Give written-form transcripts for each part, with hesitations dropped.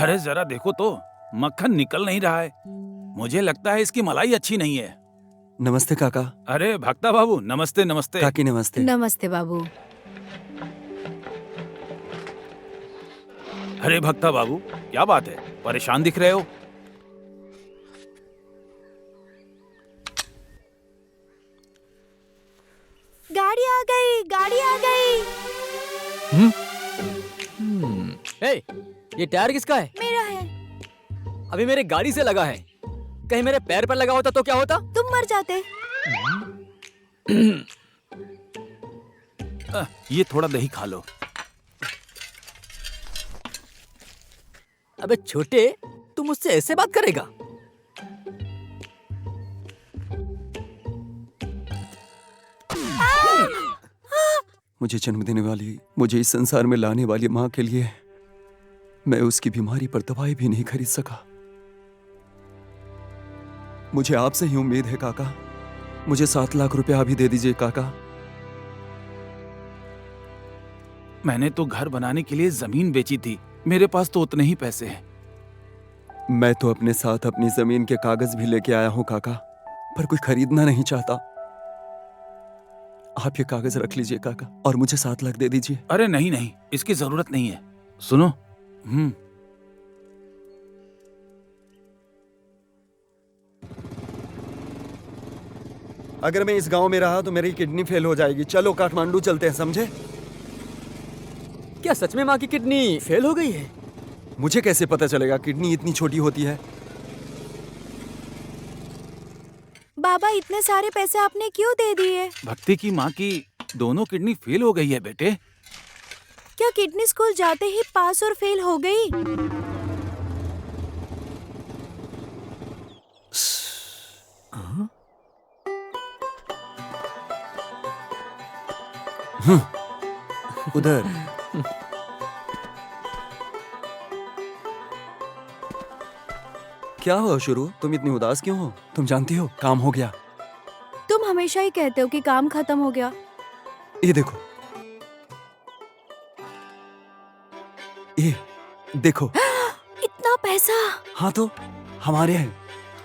अरे जरा देखो तो, मक्खन निकल नहीं रहा है। मुझे लगता है इसकी मलाई अच्छी नहीं है। नमस्ते काका। अरे भक्ता बाबू, नमस्ते नमस्ते। काकी नमस्ते। नमस्ते बाबू। अरे भक्ता बाबू, क्या बात है, परेशान दिख रहे हो? गाड़ी आ गई, गाड़ी आ गई। ए, ये टायर किसका है? मेरा है। अभी मेरे गाड़ी से लगा है, कहीं मेरे पैर पर लगा होता तो क्या होता? तुम मर जाते। ये थोड़ा दही खा लो। अबे छोटे, तू मुझसे ऐसे बात करेगा? मुझे जन्म देने वाली, मुझे इस संसार में लाने वाली माँ के लिए मैं उसकी बीमारी पर दवाई भी नहीं खरीद सका। मुझे आपसे ही उम्मीद है काका। मुझे 7 लाख रुपया अभी दे दीजिए काका। मैंने तो घर बनाने के लिए जमीन बेची थी, मेरे पास तो उतने ही पैसे हैं। मैं तो अपने साथ अपनी जमीन के कागज भी लेके आया हूं काका, पर कोई खरीदना नहीं चाहता। आप ये कागज रख लीजिए काका और मुझे 7 लाख दे दीजिए। अरे नहीं नहीं, इसकी जरूरत नहीं है। सुनो, अगर मैं इस गांव में रहा तो मेरी किडनी फेल हो जाएगी। चलो काठमांडू चलते हैं, समझे? क्या सच में माँ की किडनी फेल हो गई है? मुझे कैसे पता चलेगा? किडनी इतनी छोटी होती है। बाबा, इतने सारे पैसे आपने क्यों दे दिए? भक्ति की माँ की दोनों किडनी फेल हो गई है बेटे। क्या किडनी स्कूल जाते ही पास और फेल हो गई? उधर क्या हुआ शुरू? तुम इतनी उदास क्यों हो? तुम जानती हो काम हो गया। तुम हमेशा ही कहते हो कि काम खत्म हो गया। ये देखो, ये देखो। इतना पैसा? हाँ तो हमारे हैं।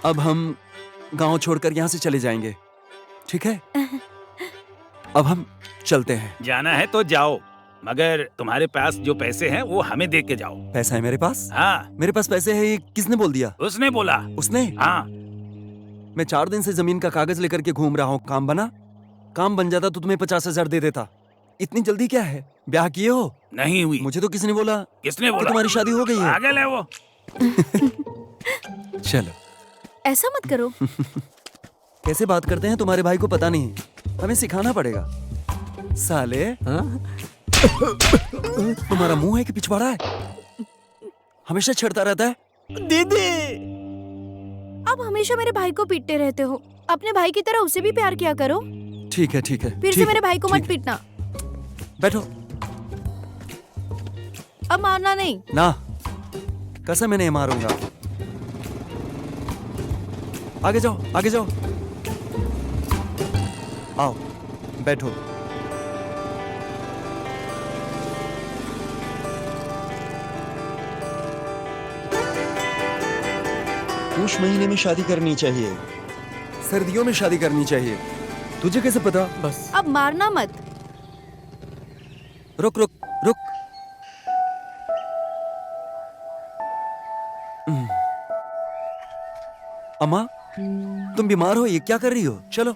अब हम गांव छोड़कर यहाँ से चले जाएंगे, ठीक है? अब हम चलते हैं। जाना है तो जाओ, मगर तुम्हारे पास जो पैसे हैं वो हमें दे के जाओ। पैसा है मेरे पास? हाँ, मेरे पास पैसे हैं, ये किसने बोल दिया? उसने बोला। उसने? हाँ। मैं 4 दिन से जमीन का कागज लेकर के घूम रहा हूँ। काम बना? काम बन जाता तो तुम्हें 50,000 दे देता। इतनी जल्दी क्या है? ब्याह किए हो? नहीं हुई। मुझे तो किसी ने बोला। किसने बोला? कि तुम्हारी शादी हो गई है। पागल है वो। चलो, ऐसा मत करो। कैसे बात करते हैं तुम्हारे भाई को पता नहीं, हमें सिखाना पड़ेगा। साले, तुम्हारा मुंह है कि पिछवाड़ा है? हमेशा छेड़ता रहता है। दीदी, अब हमेशा मेरे भाई को पीटते रहते हो। अपने भाई की तरह उसे भी प्यार किया करो। ठीक है, ठीक है। फिर से मेरे भाई को मत पीटना। बैठो। अब मारना नहीं। ना, कसम मैं नहीं मारूंगा। आगे जाओ, आगे जाओ। आओ, बैठो। उस महीने में शादी करनी चाहिए, सर्दियों में शादी करनी चाहिए। तुझे कैसे पता? बस अब मारना मत। रुक रुक रुक। अम्मा, तुम बीमार हो? ये क्या कर रही हो? चलो।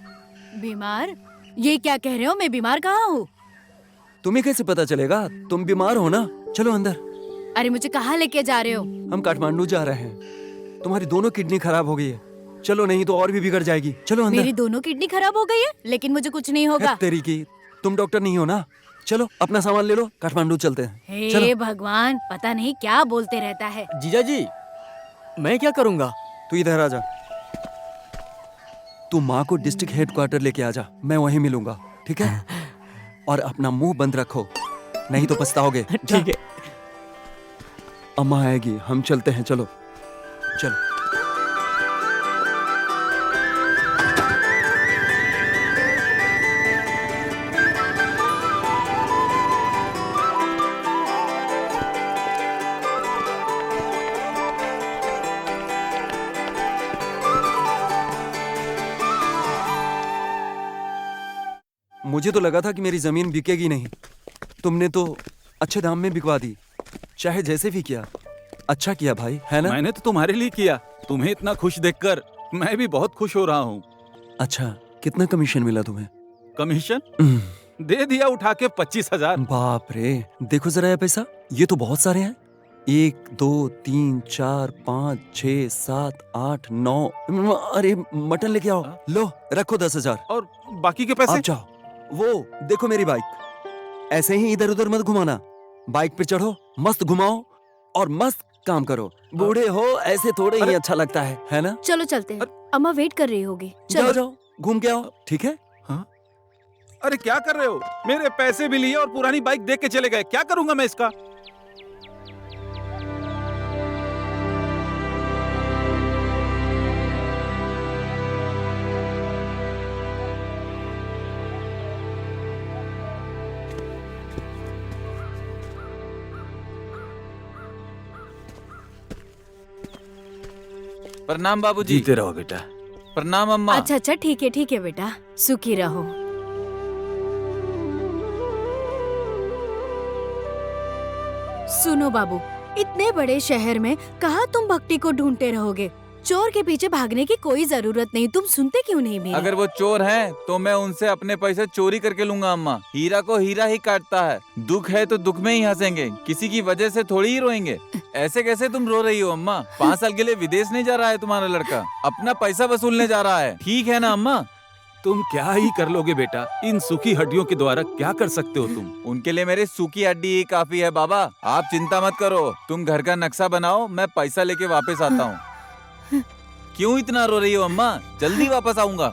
बीमार? ये क्या कह रहे हो? मैं बीमार कहाँ हूँ? तुम्हें कैसे पता चलेगा? तुम बीमार हो ना। चलो अंदर। अरे मुझे कहाँ लेके जा रहे हो? हम काठमांडू जा रहे हैं। तुम्हारी दोनों किडनी खराब हो गई है। चलो, नहीं तो और भी बिगड़ जाएगी। चलो अंदर। मेरी दोनों किडनी खराब हो गई है, लेकिन मुझे कुछ नहीं होगा। तेरी की, तुम डॉक्टर नहीं हो ना। चलो अपना सामान ले लो, काठमांडू चलते हैं। हे चलो। भगवान, पता नहीं क्या बोलते रहता है। जीजा जी, मैं क्या करूँगा? तू इधर आ जा। तू माँ को डिस्ट्रिक्ट हेडक्वार्टर लेके आ जा, मैं वहीं मिलूंगा, ठीक है? और अपना मुंह बंद रखो, नहीं तो पछताओगे। ठीक है। अम्मा आएगी, हम चलते हैं। चलो चलो। मुझे तो लगा था कि मेरी जमीन बिकेगी नहीं। तुमने तो अच्छे दाम में बिकवा दी। चाहे जैसे भी किया, अच्छा किया भाई, है ना? मैंने तो तुम्हारे लिए किया। तुम्हें इतना खुश देखकर मैं भी बहुत खुश हो रहा हूँ। अच्छा, कितना कमीशन मिला तुम्हें? कमीशन दे दिया उठा के 25,000। बाप रे, देखो जरा ये पैसा, ये तो बहुत सारे हैं। 1 2 3 4 5 6 7 8 9। अरे मटन लेके आओ। लो रखो 10,000। और बाकी के पैसे? आप जाओ। वो देखो मेरी बाइक, ऐसे ही इधर उधर मत घुमाना। बाइक पे चढ़ो, मस्त घुमाओ और मस्त काम करो। बूढ़े हो ऐसे थोड़े ही अच्छा लगता है ना? चलो चलते हैं, अम्मा वेट कर रही होगी। जाओ चलो। जाओ, घूम के आओ, ठीक है? अरे क्या कर रहे हो? मेरे पैसे भी लिए और पुरानी बाइक देख के चले गए। क्या करूंगा मैं इसका? प्रणाम बाबूजी। जीते रहो बेटा। प्रणाम अम्मा। अच्छा ठीक है बेटा, सुखी रहो। सुनो बाबू, इतने बड़े शहर में कहाँ तुम भक्ति को ढूंढते रहोगे? चोर के पीछे भागने की कोई जरूरत नहीं। तुम सुनते क्यों नहीं मेरी? अगर वो चोर हैं तो मैं उनसे अपने पैसे चोरी करके लूंगा अम्मा। हीरा को हीरा ही काटता है। दुख है तो दुख में ही हंसेंगे, किसी की वजह से थोड़ी ही रोएंगे। ऐसे कैसे तुम रो रही हो अम्मा? 5 साल के लिए विदेश नहीं जा रहा है तुम्हारा लड़का, अपना पैसा वसूलने जा रहा है। ठीक है ना अम्मा? तुम क्या ही कर लोगे बेटा? इन सूखी हड्डियों के द्वारा क्या कर सकते हो तुम? उनके लिए मेरी सूखी हड्डी ही काफी है बाबा। आप चिंता मत करो, तुम घर का नक्शा बनाओ, मैं पैसा लेके वापस आता हूँ। क्यों इतना रो रही हो अम्मा? जल्दी वापस आऊंगा।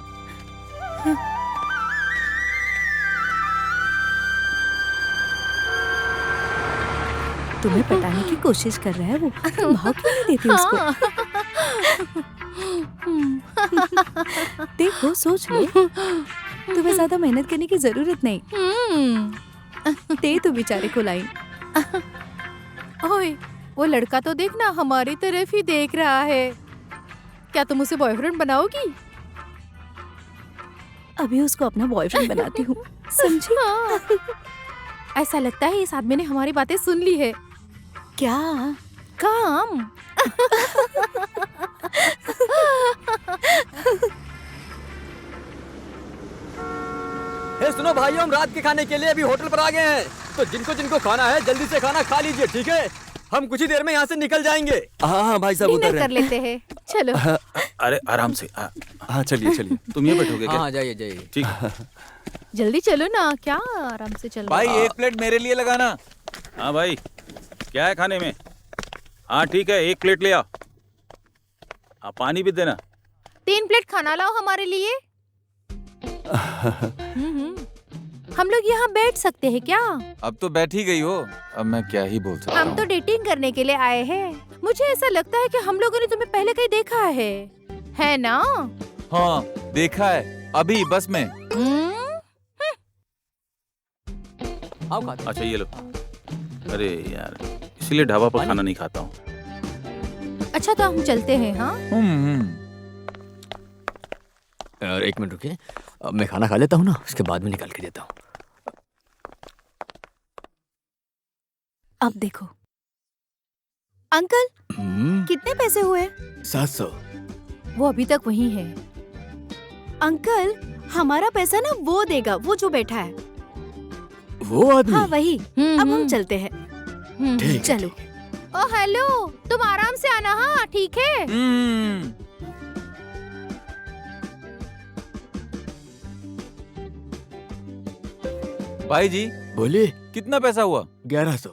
तुम्हें पटाने की कोशिश कर रहा है वो। भाव क्यों नहीं देती उसको? देखो, सोच लो, तुम्हें ज्यादा मेहनत करने की जरूरत नहीं। दे तो बेचारे को लाइन। ओए, वो लड़का तो देखना हमारी तरफ ही देख रहा है। क्या तुम उसे बॉयफ्रेंड बनाओगी? अभी उसको अपना बॉयफ्रेंड बनाती हूँ, समझी? हाँ। ऐसा लगता है इस आदमी ने हमारी बातें सुन ली है। क्या? काम। हे सुनो भाइयों, हम रात के खाने के लिए अभी होटल पर आ गए हैं। तो जिनको जिनको खाना है जल्दी से खाना खा लीजिए, ठीक है? हम कुछ ही देर में यहाँ से निकल जाएंगे। हाँ भाई साहब उतर डिनर रहे कर लेते हैं, चलो। अरे आराम से। हाँ चलिए। तुम ये बैठोगे क्या? हाँ जाइए जाइए। ठीक। जल्दी चलो ना, क्या आराम से चलो। भाई 1 प्लेट मेरे लिए लगाना। हाँ भाई, क्या है खाने में? हाँ ठीक है, 1 प्लेट ले आओ। हाँ, पानी भी देना। 3 प्लेट खाना लाओ हमारे लिए। हम लोग यहाँ बैठ सकते हैं क्या? अब तो बैठ ही गई हो, अब मैं क्या ही बोल सकता हम तो हूँ। डेटिंग करने के लिए आए हैं। मुझे ऐसा लगता है कि हम लोगों ने तुम्हें पहले कहीं देखा है ना? हाँ देखा है, अभी बस में। आओ खाते हैं। अच्छा ये लो। अरे यार, इसलिए ढाबा पर खाना नहीं खाता हूँ। अच्छा तो हम चलते हैं। हाँ और 1 मिनट रुकिए, अब मैं खाना खा लेता हूँ ना, उसके बाद में निकाल के देता हूँ। अब देखो अंकल, कितने पैसे हुए? 700। वो अभी तक वही है। अंकल, हमारा पैसा ना वो देगा, वो जो बैठा है। वो आदमी? हाँ वही। अब हम चलते हैं। ठीक है, चलो। ओ हेलो, तुम आराम से आना। हाँ ठीक है। भाई जी बोलिए। कितना पैसा हुआ? 1100।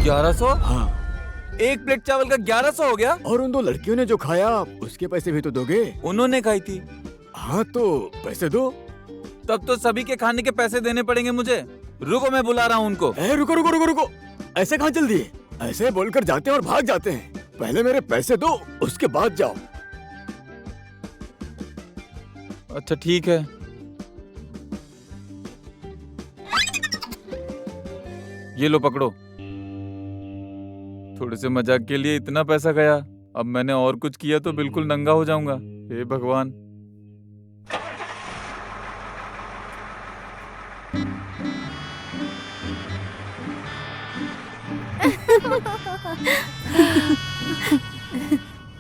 1100? हाँ। 1 प्लेट चावल का 1100 हो गया? और उन 2 लड़कियों ने जो खाया उसके पैसे भी तो दोगे? उन्होंने खाई थी। हाँ तो पैसे दो। तब तो सभी के खाने के पैसे देने पड़ेंगे मुझे। रुको मैं बुला रहा हूँ उनको। रुको रुको रुको रुको, ऐसे कहाँ चल दिए? ऐसे बोलकर जाते हैं और भाग जाते हैं। पहले मेरे पैसे दो, उसके बाद जाओ। अच्छा ठीक है। ये लो पकड़ो। थोड़े से मजाक के लिए इतना पैसा गया, अब मैंने और कुछ किया तो बिल्कुल नंगा हो जाऊंगा। हे भगवान।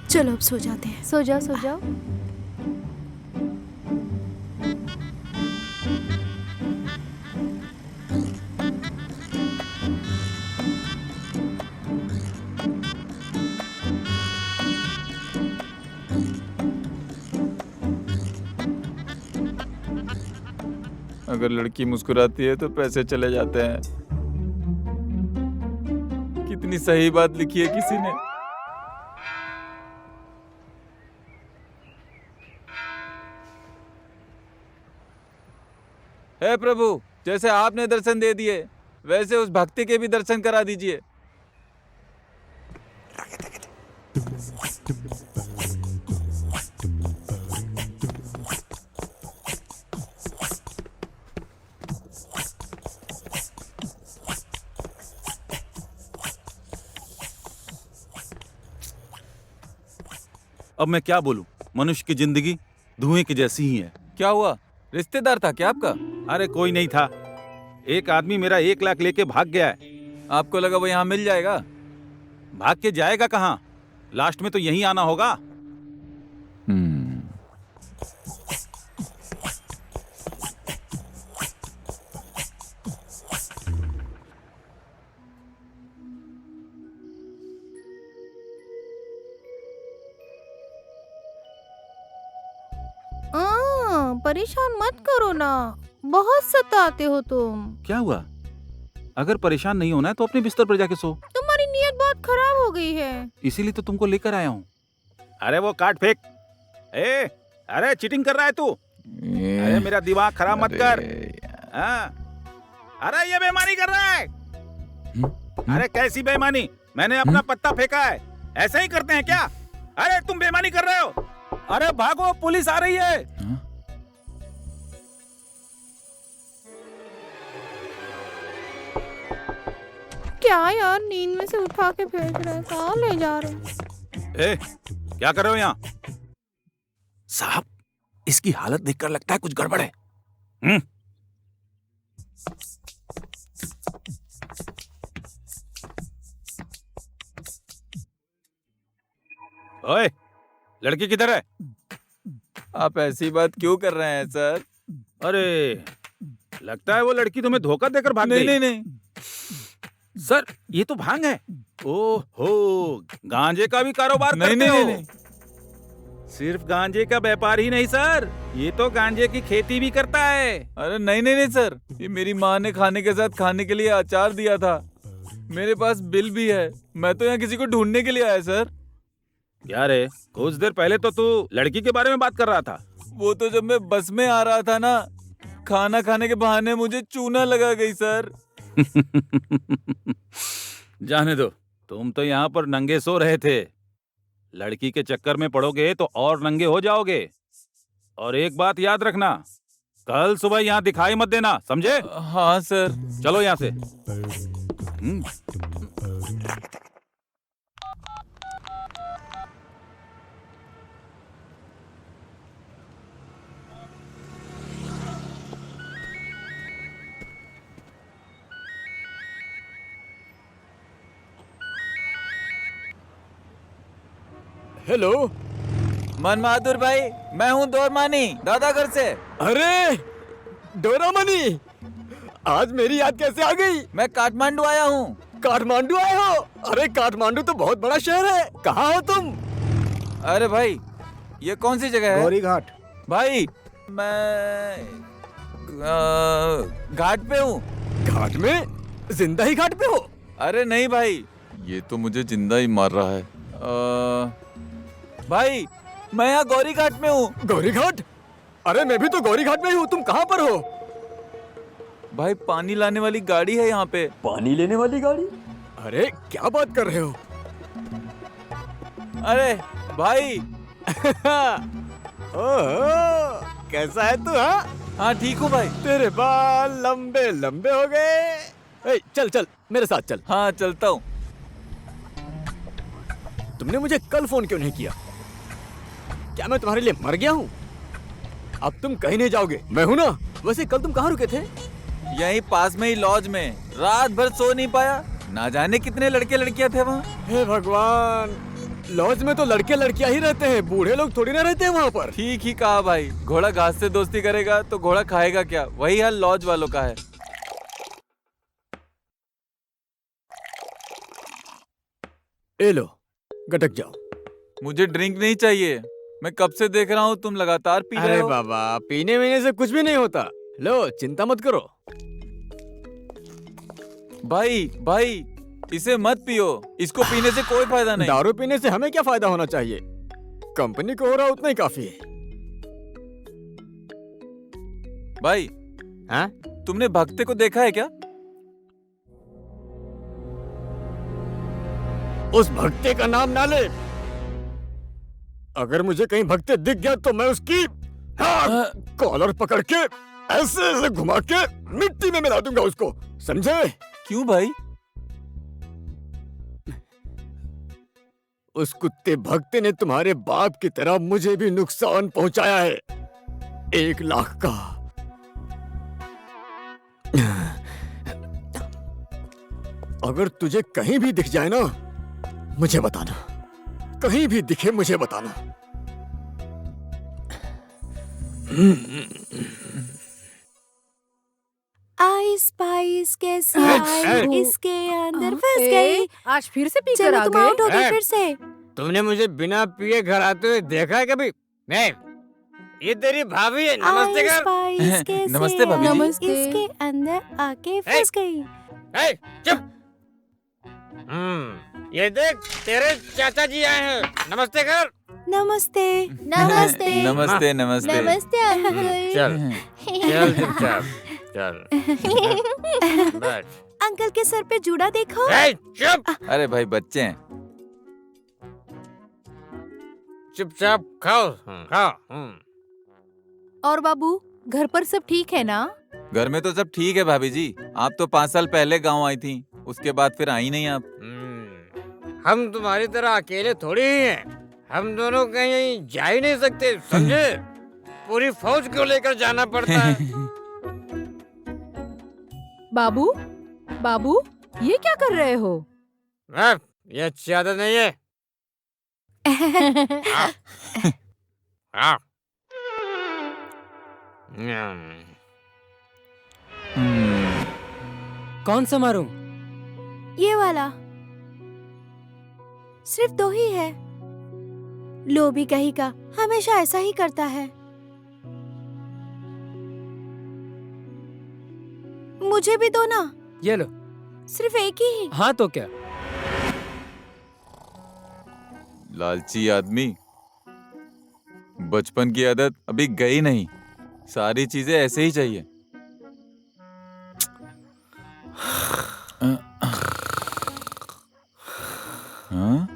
चलो अब सो जाते हैं। सो जाओ सो जाओ। अगर लड़की मुस्कुराती है तो पैसे चले जाते हैं। कितनी सही बात लिखी है किसी ने। हे प्रभु, जैसे आपने दर्शन दे दिए वैसे उस भक्ति के भी दर्शन करा दीजिए। अब मैं क्या बोलूं, मनुष्य की जिंदगी धुएं की जैसी ही है। क्या हुआ? रिश्तेदार था क्या आपका? अरे कोई नहीं था। एक आदमी मेरा 1 लाख लेके भाग गया है। आपको लगा वो यहाँ मिल जाएगा? भाग के जाएगा कहाँ? लास्ट में तो यहीं आना होगा। परेशान मत करो ना, बहुत सताते हो तुम। क्या हुआ? अगर परेशान नहीं होना है तो अपने बिस्तर पर जाके सो। तुम्हारी नीयत बहुत खराब हो गई है। इसीलिए तो तुमको लेकर आया हूँ। अरे वो काट फेंक। अरे चीटिंग कर रहा है तू। अरे मेरा दिमाग खराब मत कर। अरे ये बेईमानी कर रहा है। अरे कैसी बेईमानी? मैंने अपना पत्ता फेंका है। ऐसा ही करते हैं क्या? अरे तुम बेईमानी कर रहे हो। अरे भागो, पुलिस आ रही है। क्या यार, नींद में से उठा के फेंक रहे हैं, कहाँ ले जा रहे हैं? क्या कर रहे हो यहाँ? साहब, इसकी हालत देखकर लगता है कुछ गड़बड़ है। ओए, लड़की किधर है? आप ऐसी बात क्यों कर रहे हैं सर? अरे लगता है वो लड़की तुम्हें धोखा देकर भाग नहीं गई। नहीं नहीं सर, ये तो भांग है। ओहो, गांजे का भी कारोबार नहीं करते नहीं हो? नहीं। सिर्फ गांजे का व्यापार ही नहीं सर, ये तो गांजे की खेती भी करता है। अरे नहीं नहीं नहीं सर, ये मेरी माँ ने खाने के साथ खाने के लिए अचार दिया था। मेरे पास बिल भी है। मैं तो यहाँ किसी को ढूंढने के लिए आया सर। क्या रे, कुछ देर पहले तो तू लड़की के बारे में बात कर रहा था। वो तो जब मैं बस में आ रहा था ना, खाना खाने के बहाने मुझे चूना लगा गई सर। जाने दो, तुम तो यहाँ पर नंगे सो रहे थे। लड़की के चक्कर में पड़ोगे तो और नंगे हो जाओगे। और एक बात याद रखना, कल सुबह यहाँ दिखाई मत देना, समझे? हाँ सर। चलो यहाँ से। हेलो, मन बहादुर भाई, मैं हूँ दोरमानी, दादागढ़ से। अरे डोरामनी, आज मेरी याद कैसे आ गई? मैं काठमांडू आया हूँ। काठमांडू आए हो? अरे काठमांडू तो बहुत बड़ा शहर है, कहाँ हो तुम? अरे भाई, ये कौन सी जगह है? गौरी घाट। भाई मैं घाट पे हूँ। घाट में? जिंदा ही घाट पे हो? अरे नहीं भाई, ये तो मुझे जिंदा ही मार रहा है। भाई मैं यहाँ गौरी घाट में हूँ। गौरी घाट? अरे मैं भी तो गौरी घाट में ही हूँ, तुम कहाँ पर हो? भाई पानी लाने वाली गाड़ी है यहाँ पे। पानी लेने वाली गाड़ी? अरे क्या बात कर रहे हो? अरे भाई। ओहो, कैसा है तू? हाँ ठीक हूँ भाई। तेरे बाल लंबे लंबे हो गए। चल चल मेरे साथ चल। हाँ चलता हूँ। तुमने मुझे कल फोन क्यों नहीं किया? क्या मैं तुम्हारे लिए मर गया हूँ? अब तुम कहीं नहीं जाओगे, मैं हूँ ना। वैसे कल तुम कहाँ रुके थे? यहीं पास में ही लॉज में। रात भर सो नहीं पाया, ना जाने कितने लड़के लड़कियां थे वहाँ। हे भगवान, लॉज में तो लड़के लड़कियां ही रहते हैं, बूढ़े लोग थोड़ी ना रहते हैं वहाँ पर। ठीक ही कहा भाई, घोड़ा घास से दोस्ती करेगा तो घोड़ा खाएगा क्या? वही हाल लॉज वालों का है। ए लो, गटक जाओ। मुझे ड्रिंक नहीं चाहिए, मैं कब से देख रहा हूँ तुम लगातार पी रहे अरे हो। बाबा, पीने वीने से कुछ भी नहीं होता। लो, चिंता मत करो। भाई भाई, इसे मत पियो, इसको पीने से कोई फायदा नहीं। दारू पीने से हमें क्या फायदा होना चाहिए? कंपनी को हो रहा उतना ही काफी है। भाई, हाँ? तुमने भक्ते को देखा है क्या? उस भक्ते का नाम ना ले। अगर मुझे कहीं भक्ते दिख गया तो मैं उसकी कॉलर पकड़ के ऐसे ऐसे घुमा के मिट्टी में मिला दूंगा उसको, समझे? क्यों भाई? उस कुत्ते भक्ते ने तुम्हारे बाप की तरह मुझे भी नुकसान पहुंचाया है, 1 लाख का। अगर तुझे कहीं भी दिख जाए ना, मुझे बताना। कहीं भी दिखे मुझे बताना। आइस स्पाइस कैसे आई इसके अंदर फंस ए, गई। आज फिर से पी कर चलो आ तुम आउट हो गए। गए फिर से। तुमने मुझे बिना पिए घर आते हुए देखा है कभी? मैं ये तेरी भाभी है। नमस्ते आइस कर। स्पाइस कैसे नमस्ते भाभी जी। आई नमस्ते। इसके अंदर आके फंस गई। ए, चुप। ये देख, तेरे चाचा जी आए हैं। नमस्ते कर। नमस्ते नमस्ते नमस्ते नमस्ते। नमस्ते अंकल। चल चल चुपचाप चल। बैठ। अंकल के सर पे जूड़ा देखो। ए, चुप। अरे भाई, बच्चे हैं। चुपचाप खाओ खाओ। और बाबू, घर पर सब ठीक है ना? घर में तो सब ठीक है भाभी जी। आप तो 5 साल पहले गांव आई थी, उसके बाद फिर आई नहीं आप। हम तुम्हारी तरह अकेले थोड़ी ही हैं। हम दोनों कहीं जा ही नहीं सकते, समझे? पूरी फौज को लेकर जाना पड़ता है। बाबू, बाबू, ये क्या कर रहे हो? ये अच्छी आदत नहीं है। हाँ। कौन सा मारूं? ये वाला सिर्फ 2 ही है। लो भी कहीं का हमेशा ऐसा ही करता है। मुझे भी दो ना। ये लो। सिर्फ एक ही। हाँ तो क्या? लालची आदमी, बचपन की आदत अभी गई नहीं। सारी चीजें ऐसे ही चाहिए। हाँ?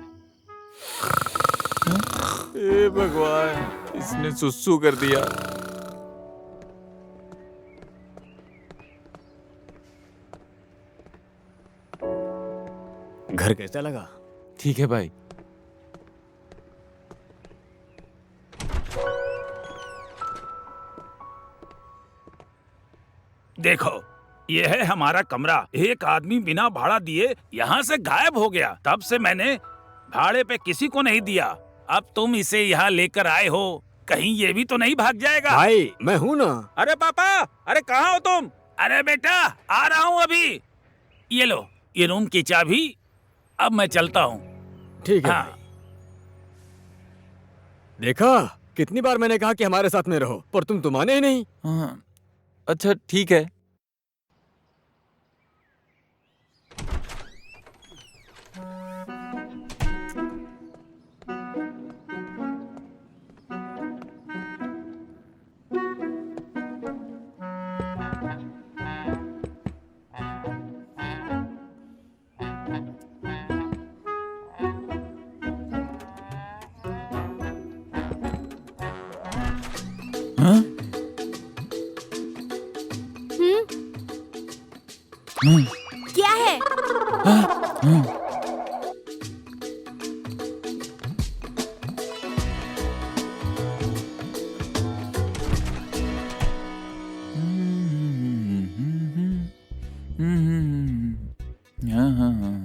हे भगवान, इसने सुसु कर दिया। घर कैसा लगा? ठीक है भाई। देखो, ये है हमारा कमरा। एक आदमी बिना भाड़ा दिए यहाँ से गायब हो गया। तब से मैंने भाड़े पे किसी को नहीं दिया। अब तुम इसे यहाँ लेकर आए हो, कहीं ये भी तो नहीं भाग जाएगा? भाई, मैं हूँ ना। अरे पापा, अरे कहाँ हो तुम? अरे बेटा, आ रहा हूँ अभी। ये लो, ये रूम की चाबी। अब मैं चलता हूँ। ठीक है। हाँ। देखा, कितनी बार मैंने कहा कि हमारे साथ में रहो, पर तुम माने ही नहीं। हाँ, अच्छा ठीक है। हाँ? क्या है? हाँ हाँ हाँ।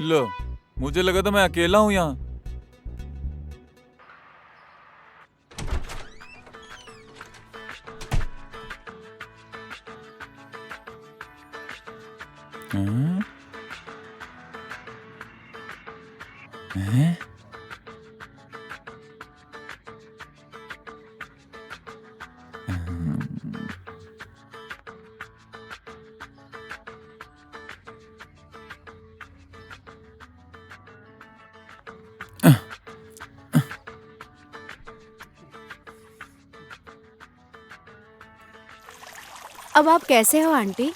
लो, मुझे लगा था मैं अकेला हूँ यहाँ। हाँ? हैं? अब आप कैसे हो आंटी?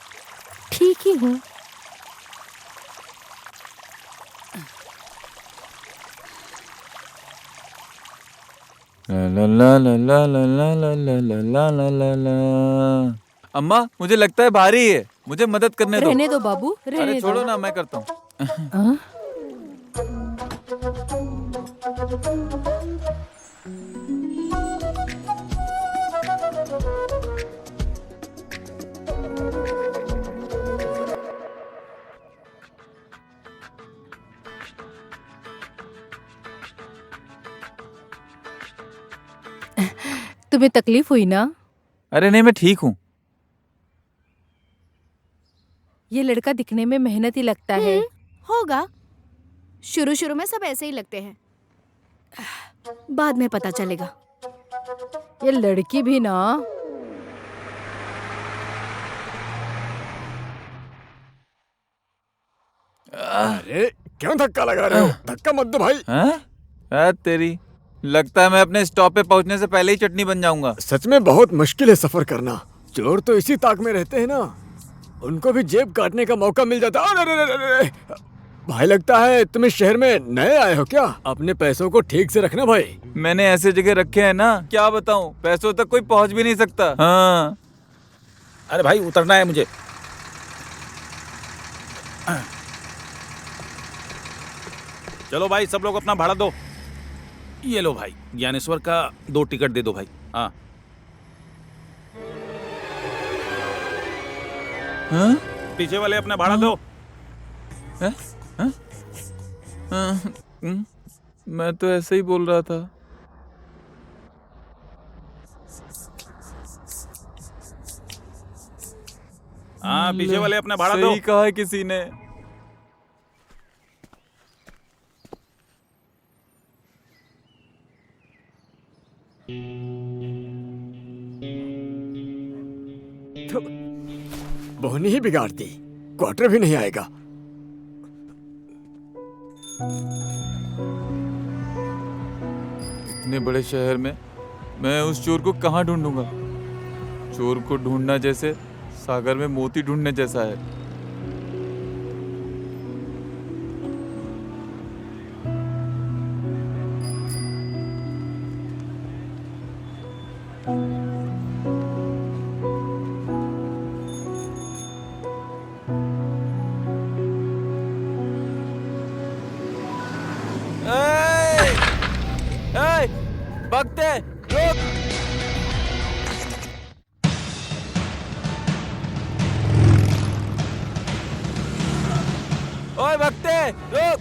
ठीक ही हूँ। ला ला ला ला ला ला ला ला ला ला ला ला ला। अम्मा, मुझे लगता है भारी है, मुझे मदद करने दो। रहने दो बाबू, अरे रहने छोड़ो दो। ना, मैं करता हूँ। हाँ? तुम्हें तकलीफ हुई ना? अरे नहीं, मैं ठीक हूँ। ये लड़का दिखने में मेहनती लगता है। होगा। शुरू शुरू में सब ऐसे ही लगते हैं, बाद में पता चलेगा। ये लड़की भी ना। अरे क्यों धक्का लगा रहे हो? धक्का मत दो भाई। हाँ? तेरी लगता है मैं अपने स्टॉप पे पहुंचने से पहले ही चटनी बन जाऊंगा। सच में बहुत मुश्किल है सफर करना। चोर तो इसी ताक में रहते हैं ना, उनको भी जेब काटने का मौका मिल जाता। अरे अरे अरे अरे! भाई लगता है तुम इस शहर में नए आए हो क्या? अपने पैसों को ठीक से रखना भाई। मैंने ऐसे जगह रखे हैं ना, क्या बताऊं, पैसों तक कोई पहुंच भी नहीं सकता। हाँ। अरे भाई उतरना है मुझे। चलो भाई, सब लोग अपना भाड़ा दो। ये लो भाई, ज्ञानेश्वर का 2 टिकट दे दो भाई। हाँ। हाँ? पीछे वाले अपना भाड़ा दो। हैं? हैं? मैं तो ऐसे ही बोल रहा था। हाँ, पीछे वाले अपना भाड़ा दो। सही कहा है किसी ने। बोहनी ही बिगाड़ती, क्वार्टर भी नहीं आएगा। इतने बड़े शहर में मैं उस चोर को कहाँ ढूंढूंगा? चोर को ढूंढना जैसे सागर में मोती ढूंढने जैसा है। भगते रुक! ओए भगते रुक!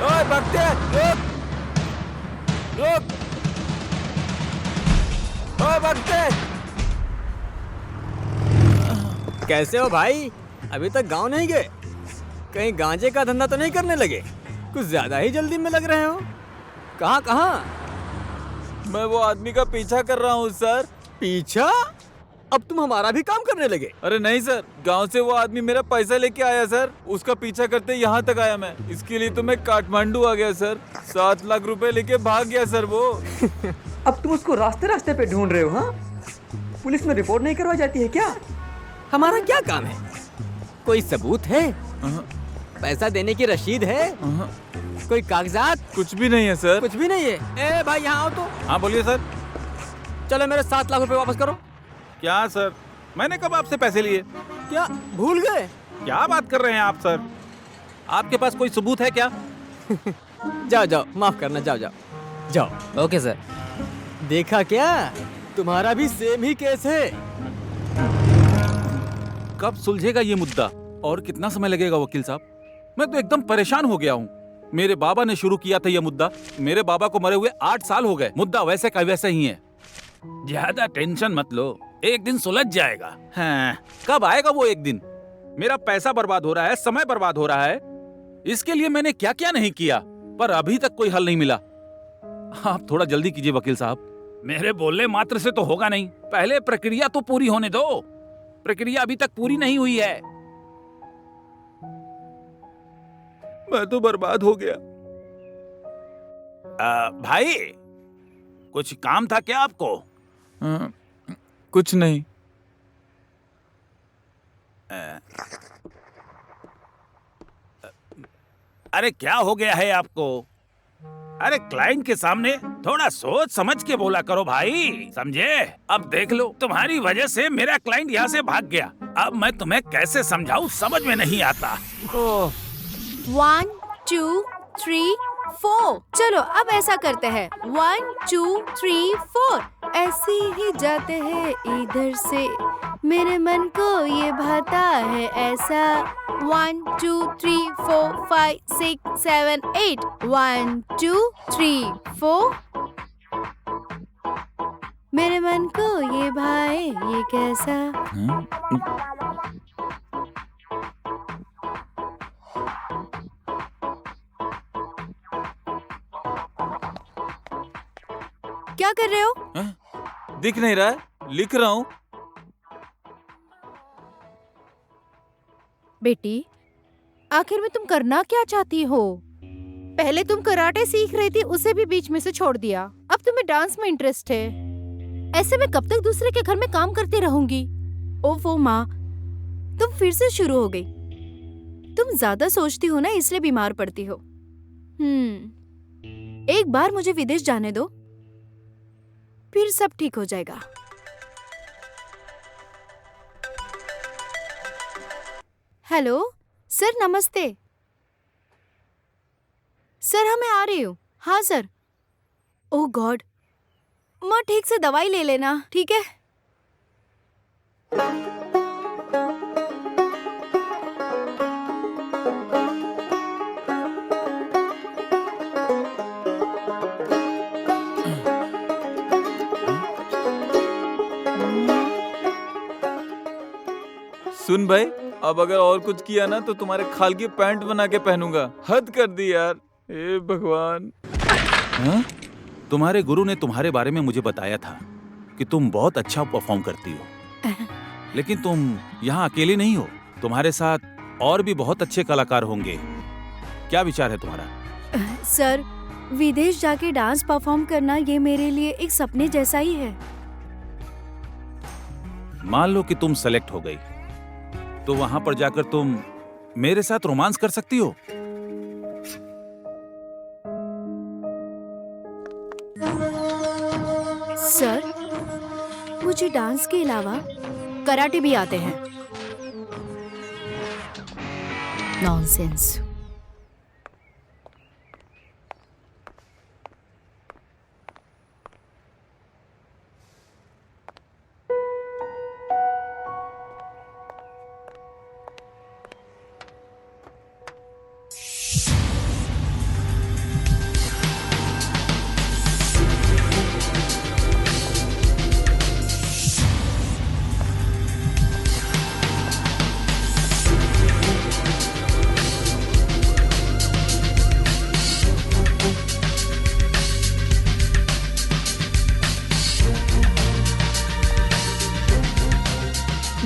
ओए भगते रुक! रुक! ओए भगते! कैसे हो भाई? अभी तक गांव नहीं गए? कहीं गांजे का धंधा तो नहीं करने लगे? कुछ ज्यादा ही जल्दी में लग रहे हो। कहाँ कहाँ? मैं वो आदमी का पीछा कर रहा हूँ सर। पीछा? अब तुम हमारा भी काम करने लगे? अरे नहीं सर, गांव से वो आदमी मेरा पैसा लेके आया सर। उसका पीछा करते यहाँ तक आया मैं। इसके लिए तो मैं काठमांडू आ गया सर। 7 लाख रुपए लेके भाग गया सर वो। अब तुम उसको रास्ते रास्ते पे ढूंढ रहे हो? हाँ, पुलिस में रिपोर्ट नहीं करवाई जाती है क्या? हमारा क्या काम है? कोई सबूत है? पैसा देने की रसीद है? कोई कागजात? कुछ भी नहीं है सर। कुछ भी नहीं है। ए भाई यहाँ आओ तो। हाँ बोलिए सर। चलो मेरे 7 लाख रुपए वापस करो। क्या सर, मैंने कब आपसे पैसे लिए? क्या भूल गए? क्या बात कर रहे हैं आप सर? आपके पास कोई सबूत है क्या? जाओ जाओ, माफ करना, जाओ जाओ जाओ। Okay sir. देखा क्या, तुम्हारा भी सेम ही केस है। कब सुलझेगा ये मुद्दा? और कितना समय लगेगा वकील साहब? मैं तो एकदम परेशान हो गया हूँ। मेरे बाबा ने शुरू किया था यह मुद्दा। मेरे बाबा को मरे हुए 8 साल हो गए। मुद्दा वैसे का वैसे ही है। ज्यादा टेंशन मत लो, एक दिन सुलझ जाएगा। हाँ, कब आएगा वो एक दिन? मेरा पैसा बर्बाद हो रहा है, समय बर्बाद हो रहा है। इसके लिए मैंने क्या क्या नहीं किया, पर अभी तक कोई हल नहीं मिला। आप थोड़ा जल्दी कीजिए वकील साहब। मेरे बोलने मात्र से तो होगा नहीं, पहले प्रक्रिया तो पूरी होने दो। प्रक्रिया अभी तक पूरी नहीं हुई है। मैं तो बर्बाद हो गया। भाई, कुछ काम था क्या आपको? कुछ नहीं। अरे क्या हो गया है आपको? अरे क्लाइंट के सामने थोड़ा सोच समझ के बोला करो भाई, समझे? अब देख लो, तुम्हारी वजह से मेरा क्लाइंट यहाँ से भाग गया। अब मैं तुम्हें कैसे समझाऊं, समझ में नहीं आता। 1 2 3 4। चलो अब ऐसा करते हैं, 1 2 3 4। ऐसे ही जाते हैं इधर से, मेरे मन को ये भाता है ऐसा। 1 2 3 4 5 6 7 8। 1 2 3 4। मेरे मन को ये भाए ये कैसा। क्या कर रहे हो? दिख नहीं रहा है, लिख रहा हूँ। बेटी, आखिर में तुम करना क्या चाहती हो? पहले तुम कराटे सीख रही थी, उसे भी बीच में से छोड़ दिया। अब तुम्हें डांस में इंटरेस्ट है। ऐसे में कब तक दूसरे के घर में काम करती रहूंगी? ओफो माँ, तुम फिर से शुरू हो गई। तुम ज्यादा सोचती हो ना, इसलिए बीमार पड़ती हो। एक बार मुझे विदेश जाने दो, फिर सब ठीक हो जाएगा। हेलो सर, नमस्ते सर। हाँ, मैं आ रही हूँ। हाँ सर। ओह गॉड, माँ ठीक से दवाई ले लेना, ठीक है? सुन भाई, अब अगर और कुछ किया ना तो तुम्हारे खाल की पैंट बना के पहनूंगा। हद कर दी यार, हे भगवान। हाँ? तुम्हारे गुरु ने तुम्हारे बारे में मुझे बताया था कि तुम बहुत अच्छा परफॉर्म करती हो, लेकिन तुम यहाँ अकेले नहीं हो, तुम्हारे साथ और भी बहुत अच्छे कलाकार होंगे। क्या विचार है तुम्हारा? सर, विदेश जाके डांस परफॉर्म करना ये मेरे लिए एक सपने जैसा ही है। मान लो कि तुम सेलेक्ट हो गई, तो वहां पर जाकर तुम मेरे साथ रोमांस कर सकती हो। सर, मुझे डांस के अलावा कराटे भी आते हैं। नॉनसेंस।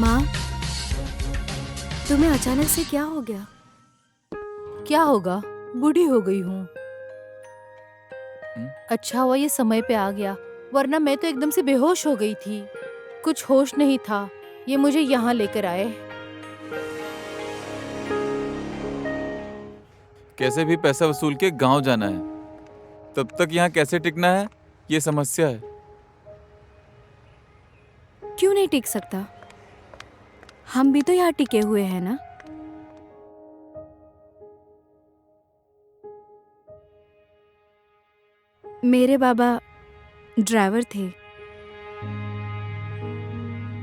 माँ, तुम्हें अचानक से क्या हो गया? क्या होगा, बूढ़ी हो गई हूँ। अच्छा हुआ ये समय पे आ गया, वरना मैं तो एकदम से बेहोश हो गई थी। कुछ होश नहीं था, ये मुझे यहाँ लेकर आए। कैसे भी पैसा वसूल के गांव जाना है, तब तक यहाँ कैसे टिकना है, ये समस्या है। क्यों नहीं टिक सकता? हम भी तो यहाँ टिके हुए हैं ना। मेरे बाबा ड्राइवर थे।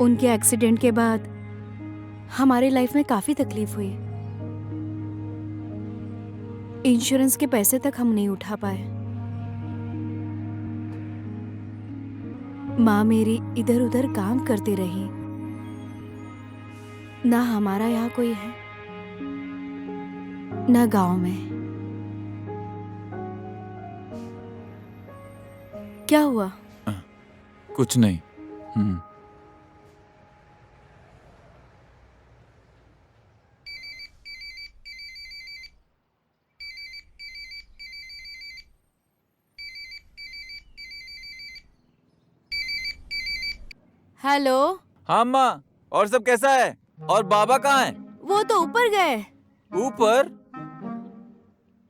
उनके एक्सीडेंट के बाद हमारे लाइफ में काफी तकलीफ हुई। इंश्योरेंस के पैसे तक हम नहीं उठा पाए। माँ मेरी इधर उधर काम करती रही। ना हमारा यहाँ कोई है, ना गांव में। क्या हुआ? कुछ नहीं। हेलो। हाँ अम्मा, और सब कैसा है? और बाबा कहाँ है? वो तो ऊपर गए। ऊपर?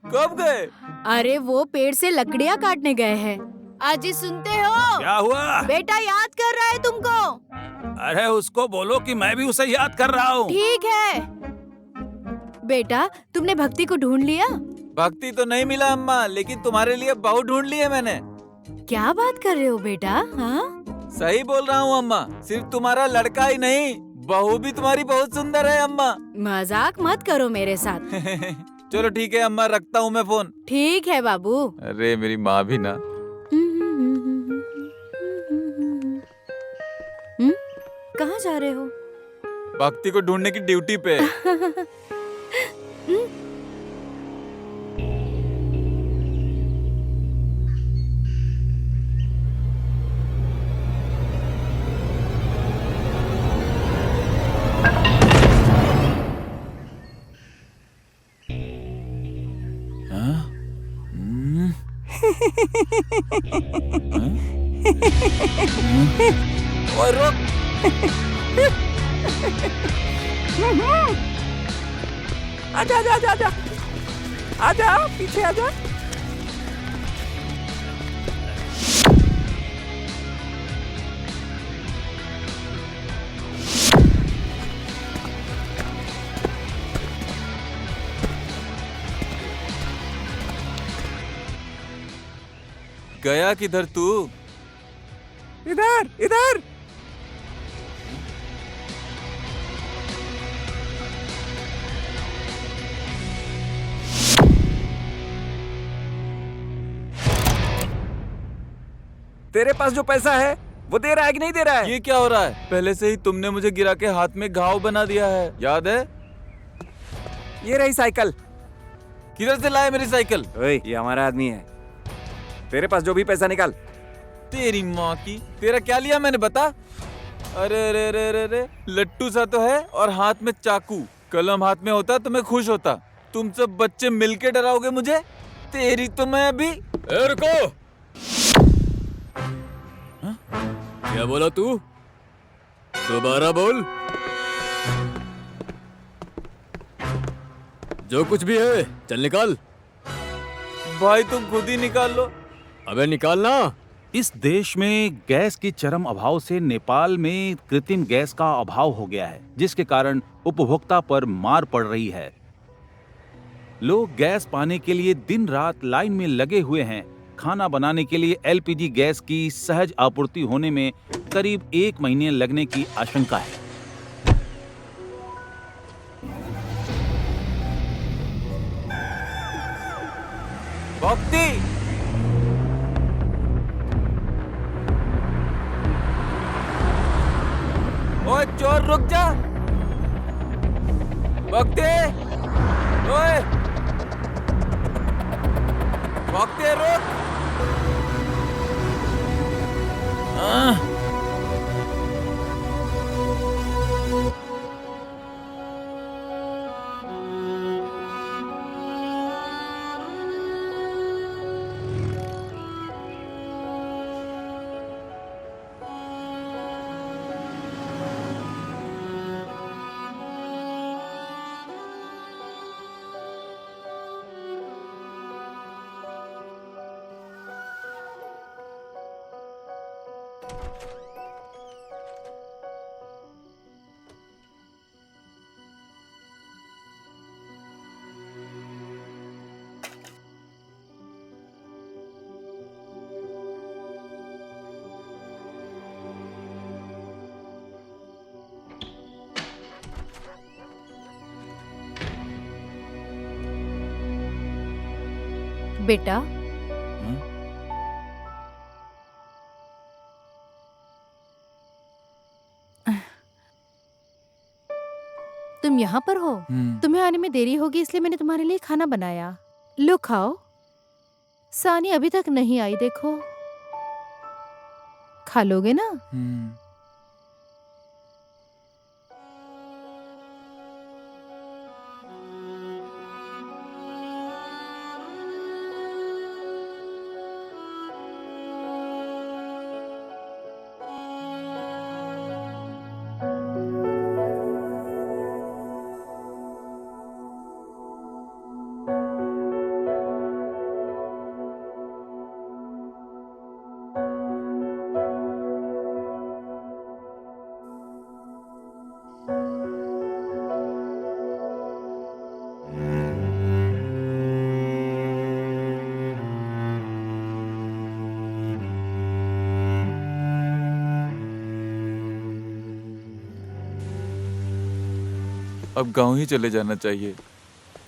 कब गए? अरे वो पेड़ से लकड़ियाँ काटने गए हैं। अजी सुनते हो? क्या हुआ? बेटा याद कर रहा है तुमको। अरे उसको बोलो कि मैं भी उसे याद कर रहा हूँ। ठीक है। बेटा तुमने भक्ति को ढूंढ लिया? भक्ति तो नहीं मिला अम्मा, लेकिन तुम्हारे लिए बहू ढूंढ ली है मैंने। क्या बात कर रहे हो बेटा? हाँ सही बोल रहा हूँ अम्मा, सिर्फ तुम्हारा लड़का ही नहीं, बहू भी तुम्हारी बहुत सुंदर है अम्मा। मजाक मत करो मेरे साथ। चलो ठीक है अम्मा, रखता हूँ मैं फोन। ठीक है बाबू। अरे मेरी माँ भी ना। कहाँ जा रहे हो? भक्ति को ढूंढने की ड्यूटी पे। ओए रुक। आजा आजा आजा आजा आजा, पीछे आजा। गया किधर तू? इधर इधर। तेरे पास जो पैसा है वो दे रहा है कि नहीं दे रहा है? ये क्या हो रहा है? पहले से ही तुमने मुझे गिरा के हाथ में घाव बना दिया है, याद है? ये रही साइकिल। किधर से लाए मेरी साइकिल? ओए, ये हमारा आदमी है। तेरे पास जो भी पैसा निकाल। तेरी माँ की, तेरा क्या लिया मैंने बता? अरे अरे अरे अरे अरे, लट्टू सा तो है और हाथ में चाकू। कलम हाथ में होता तो मैं खुश होता। तुम सब बच्चे मिलके डराओगे मुझे? तेरी तो मैं अभी। रुको। क्या बोला तू? दोबारा बोल। जो कुछ भी है चल निकाल। भाई तुम खुद ही निकाल लो। अबे निकालना। इस देश में गैस की चरम अभाव से नेपाल में कृत्रिम गैस का अभाव हो गया है, जिसके कारण उपभोक्ता पर मार पड़ रही है। लोग गैस पाने के लिए दिन रात लाइन में लगे हुए हैं। खाना बनाने के लिए एलपीजी गैस की सहज आपूर्ति होने में करीब 1 महीने लगने की आशंका है। भक्ति, ओए चोर रुक जा। भक्ति, ओए भक्ति रुक। बेटा, तुम यहाँ पर हो? तुम्हें आने में देरी होगी इसलिए मैंने तुम्हारे लिए खाना बनाया। लो खाओ। सानी अभी तक नहीं आई, देखो। खा लोगे ना? अब गांव ही चले जाना चाहिए।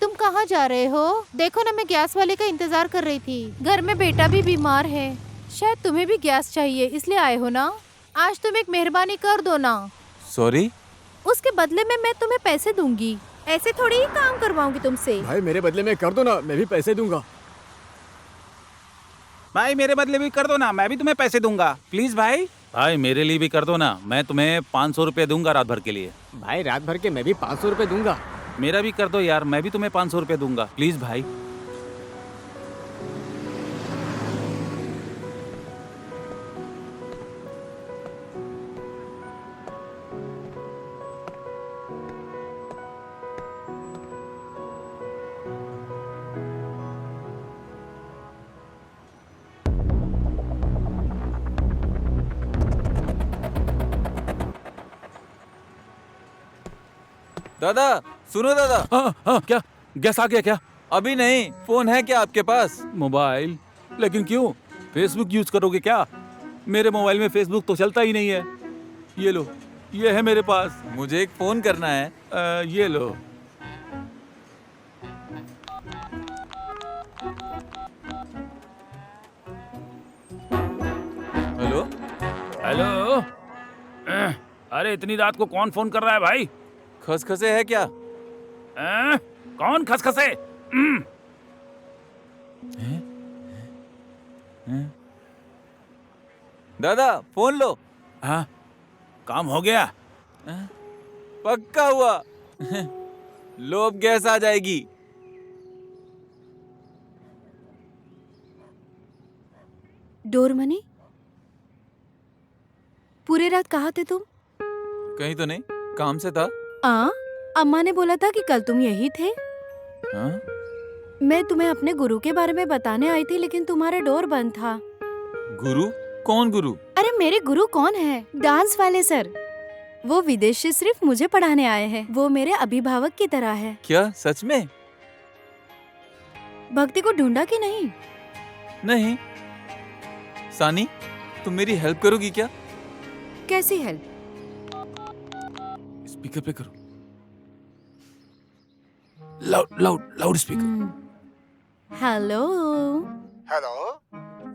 तुम कहाँ जा रहे हो? देखो ना, मैं गैस वाले का इंतजार कर रही थी। घर में बेटा भी बीमार है। शायद तुम्हें भी गैस चाहिए इसलिए आए हो ना? आज तुम एक मेहरबानी कर दो ना। सॉरी। उसके बदले में मैं तुम्हें पैसे दूंगी। ऐसे थोड़ी ही काम करवाऊंगी तुमसे। भाई मेरे बदले में कर दो ना, मैं भी पैसे दूंगा। भाई मेरे बदले भी कर दो ना, मैं भी तुम्हें पैसे दूंगा। प्लीज भाई। भाई मेरे लिए भी कर दो ना, मैं तुम्हें 500 रुपए दूंगा रात भर के लिए। भाई रात भर के मैं भी 500 रुपए दूंगा। मेरा भी कर दो यार, मैं भी तुम्हें 500 रुपए दूंगा। प्लीज भाई। दादा सुनो दादा। हाँ, क्या गैस आ गया क्या? अभी नहीं। फोन है क्या आपके पास? मोबाइल? लेकिन क्यों? फेसबुक यूज करोगे क्या? मेरे मोबाइल में फेसबुक तो चलता ही नहीं है। ये लो, ये है मेरे पास। मुझे एक फोन करना है। ये लो। हेलो। हेलो। अरे इतनी रात को कौन फोन कर रहा है भाई? खसखसे है क्या? कौन खसखसे? दादा फोन लो। हाँ, काम हो गया। पक्का हुआ। लो अब गैस आ जाएगी। डोर मनी, पूरे रात कहाँ थे तुम? कहीं तो नहीं, काम से था। अम्मा ने बोला था कि कल तुम यही थे। हाँ? मैं तुम्हें अपने गुरु के बारे में बताने आई थी लेकिन तुम्हारा डोर बंद था। गुरु? कौन गुरु? अरे मेरे गुरु कौन है? डांस वाले सर। वो विदेश से सिर्फ मुझे पढ़ाने आए हैं। वो मेरे अभिभावक की तरह है। क्या सच में? भक्ति को ढूंढा कि नहीं? नहीं। सानी, तुम मेरी हेल्प करोगी क्या? कैसी हेल्प? स्पीकर पे करो। Loud speaker. हेलो। हेलो।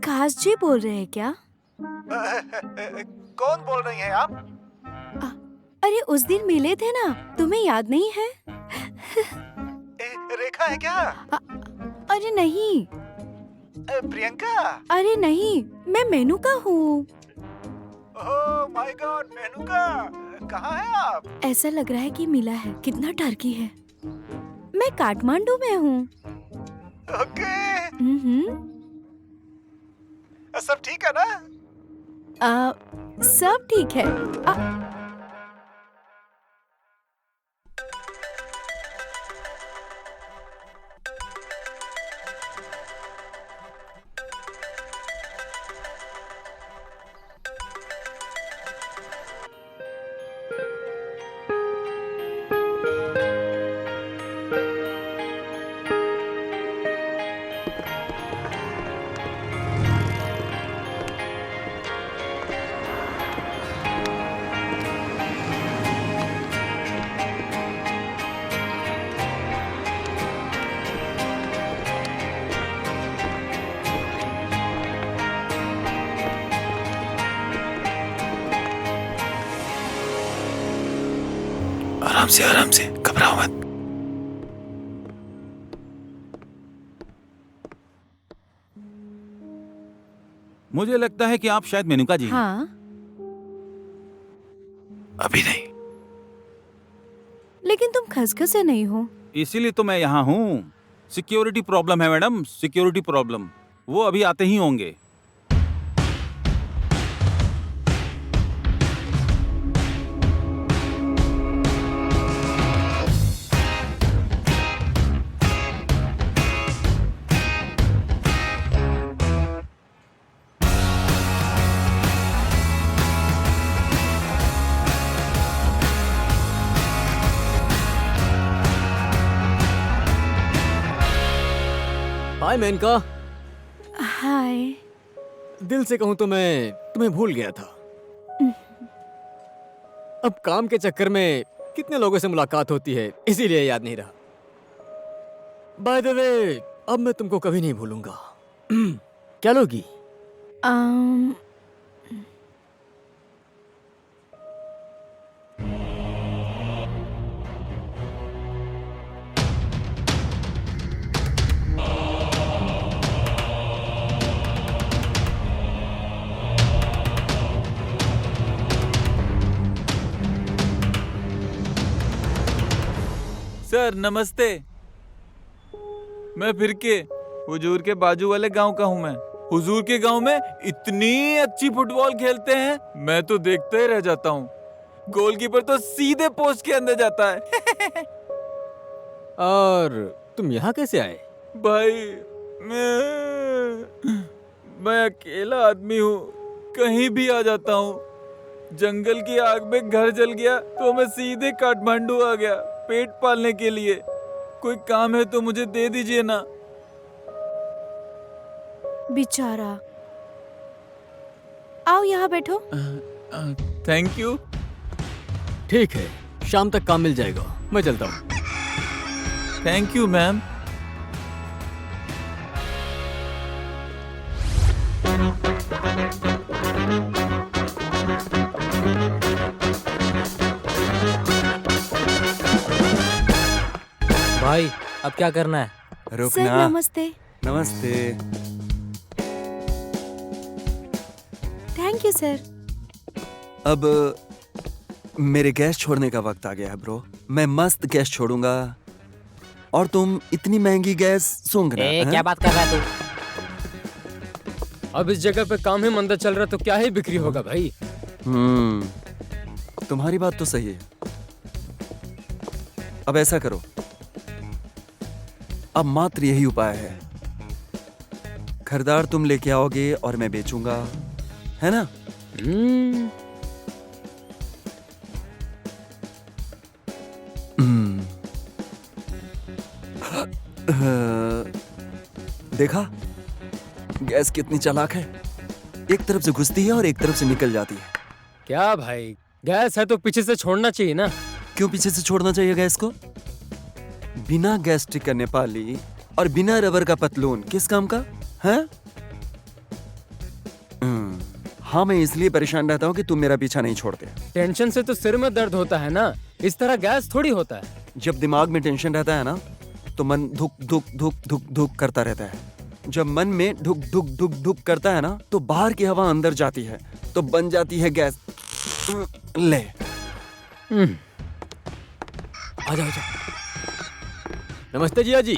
खास जी बोल रहे हैं क्या? कौन बोल रही हैं आप? अरे उस दिन मिले थे ना, तुम्हें याद नहीं है? रेखा है क्या? अरे नहीं। प्रियंका? अरे नहीं, मैं मेनूका हूँ। ओह माय गॉड, मेनूका, कहाँ है आप? ऐसा लग रहा है कि मिला है। कितना टर्की है। मैं काठमांडू में हूँ। ओके। सब ठीक है ना? सब ठीक है। आराम से घबराओ मत। मुझे लगता है कि आप शायद मेनुका जी हैं। हाँ, अभी नहीं। लेकिन तुम खसखसे नहीं हो। इसीलिए तो मैं यहाँ हूँ। सिक्योरिटी प्रॉब्लम है मैडम, सिक्योरिटी प्रॉब्लम। वो अभी आते ही होंगे। हाय मेनका। हाय। दिल से कहूँ तो मैं तुम्हें भूल गया था। अब काम के चक्कर में कितने लोगों से मुलाकात होती है, इसीलिए याद नहीं रहा। बाय द वे, अब मैं तुमको कभी नहीं भूलूंगा। क्या लोगी? अम, सर नमस्ते। मैं फिर के हुजूर के बाजू वाले गांव का हूँ। मैं हुजूर के गांव में इतनी अच्छी फुटबॉल खेलते हैं, मैं तो देखते ही रह जाता हूँ। गोलकीपर तो सीधे पोस्ट के अंदर जाता है। और तुम यहाँ कैसे आए? भाई मैं अकेला आदमी हूँ, कहीं भी आ जाता हूँ। जंगल की आग में घर जल गया तो मैं सीधे काठमांडू आ गया पेट पालने के लिए। कोई काम है तो मुझे दे दीजिए ना। बेचारा। आओ यहाँ बैठो। Thank you. ठीक है, शाम तक काम मिल जाएगा। मैं चलता हूँ। Thank you ma'am. भाई अब क्या करना है? सर रुकना। नमस्ते। नमस्ते। Thank you sir. अब मेरे गैस छोड़ने का वक्त आ गया है ब्रो। मैं मस्त गैस छोड़ूंगा और तुम इतनी महंगी गैस सूंघना। हैं? क्या बात कर रहा है तू? अब इस जगह पे काम ही मंदा चल रहा तो क्या ही बिक्री होगा भाई। तुम्हारी बात तो सही है। अब ऐसा करो, अब मात्र यही उपाय है। खरीदार तुम लेके आओगे और मैं बेचूंगा, है ना? देखा गैस कितनी चालाक है। एक तरफ से घुसती है और एक तरफ से निकल जाती है। क्या भाई, गैस है तो पीछे से छोड़ना चाहिए ना। क्यों पीछे से छोड़ना चाहिए गैस को? बिना गैस स्टिक का नेपाली और बिना रबर का पतलून किस काम का है? हाँ, मैं इसलिए परेशान रहता हूँ कि तुम मेरा पीछा नहीं छोड़ते। टेंशन से तो सिर में दर्द होता है ना, इस तरह गैस थोड़ी होता है। जब दिमाग में टेंशन रहता है ना तो मन धुक धुक धुक धुक धुक करता रहता है। जब मन में धुक धुक धुक धुक करता है ना तो बाहर की हवा अंदर जाती है तो बन जाती है गैस। ले आजा आजा। नमस्ते जिया जी।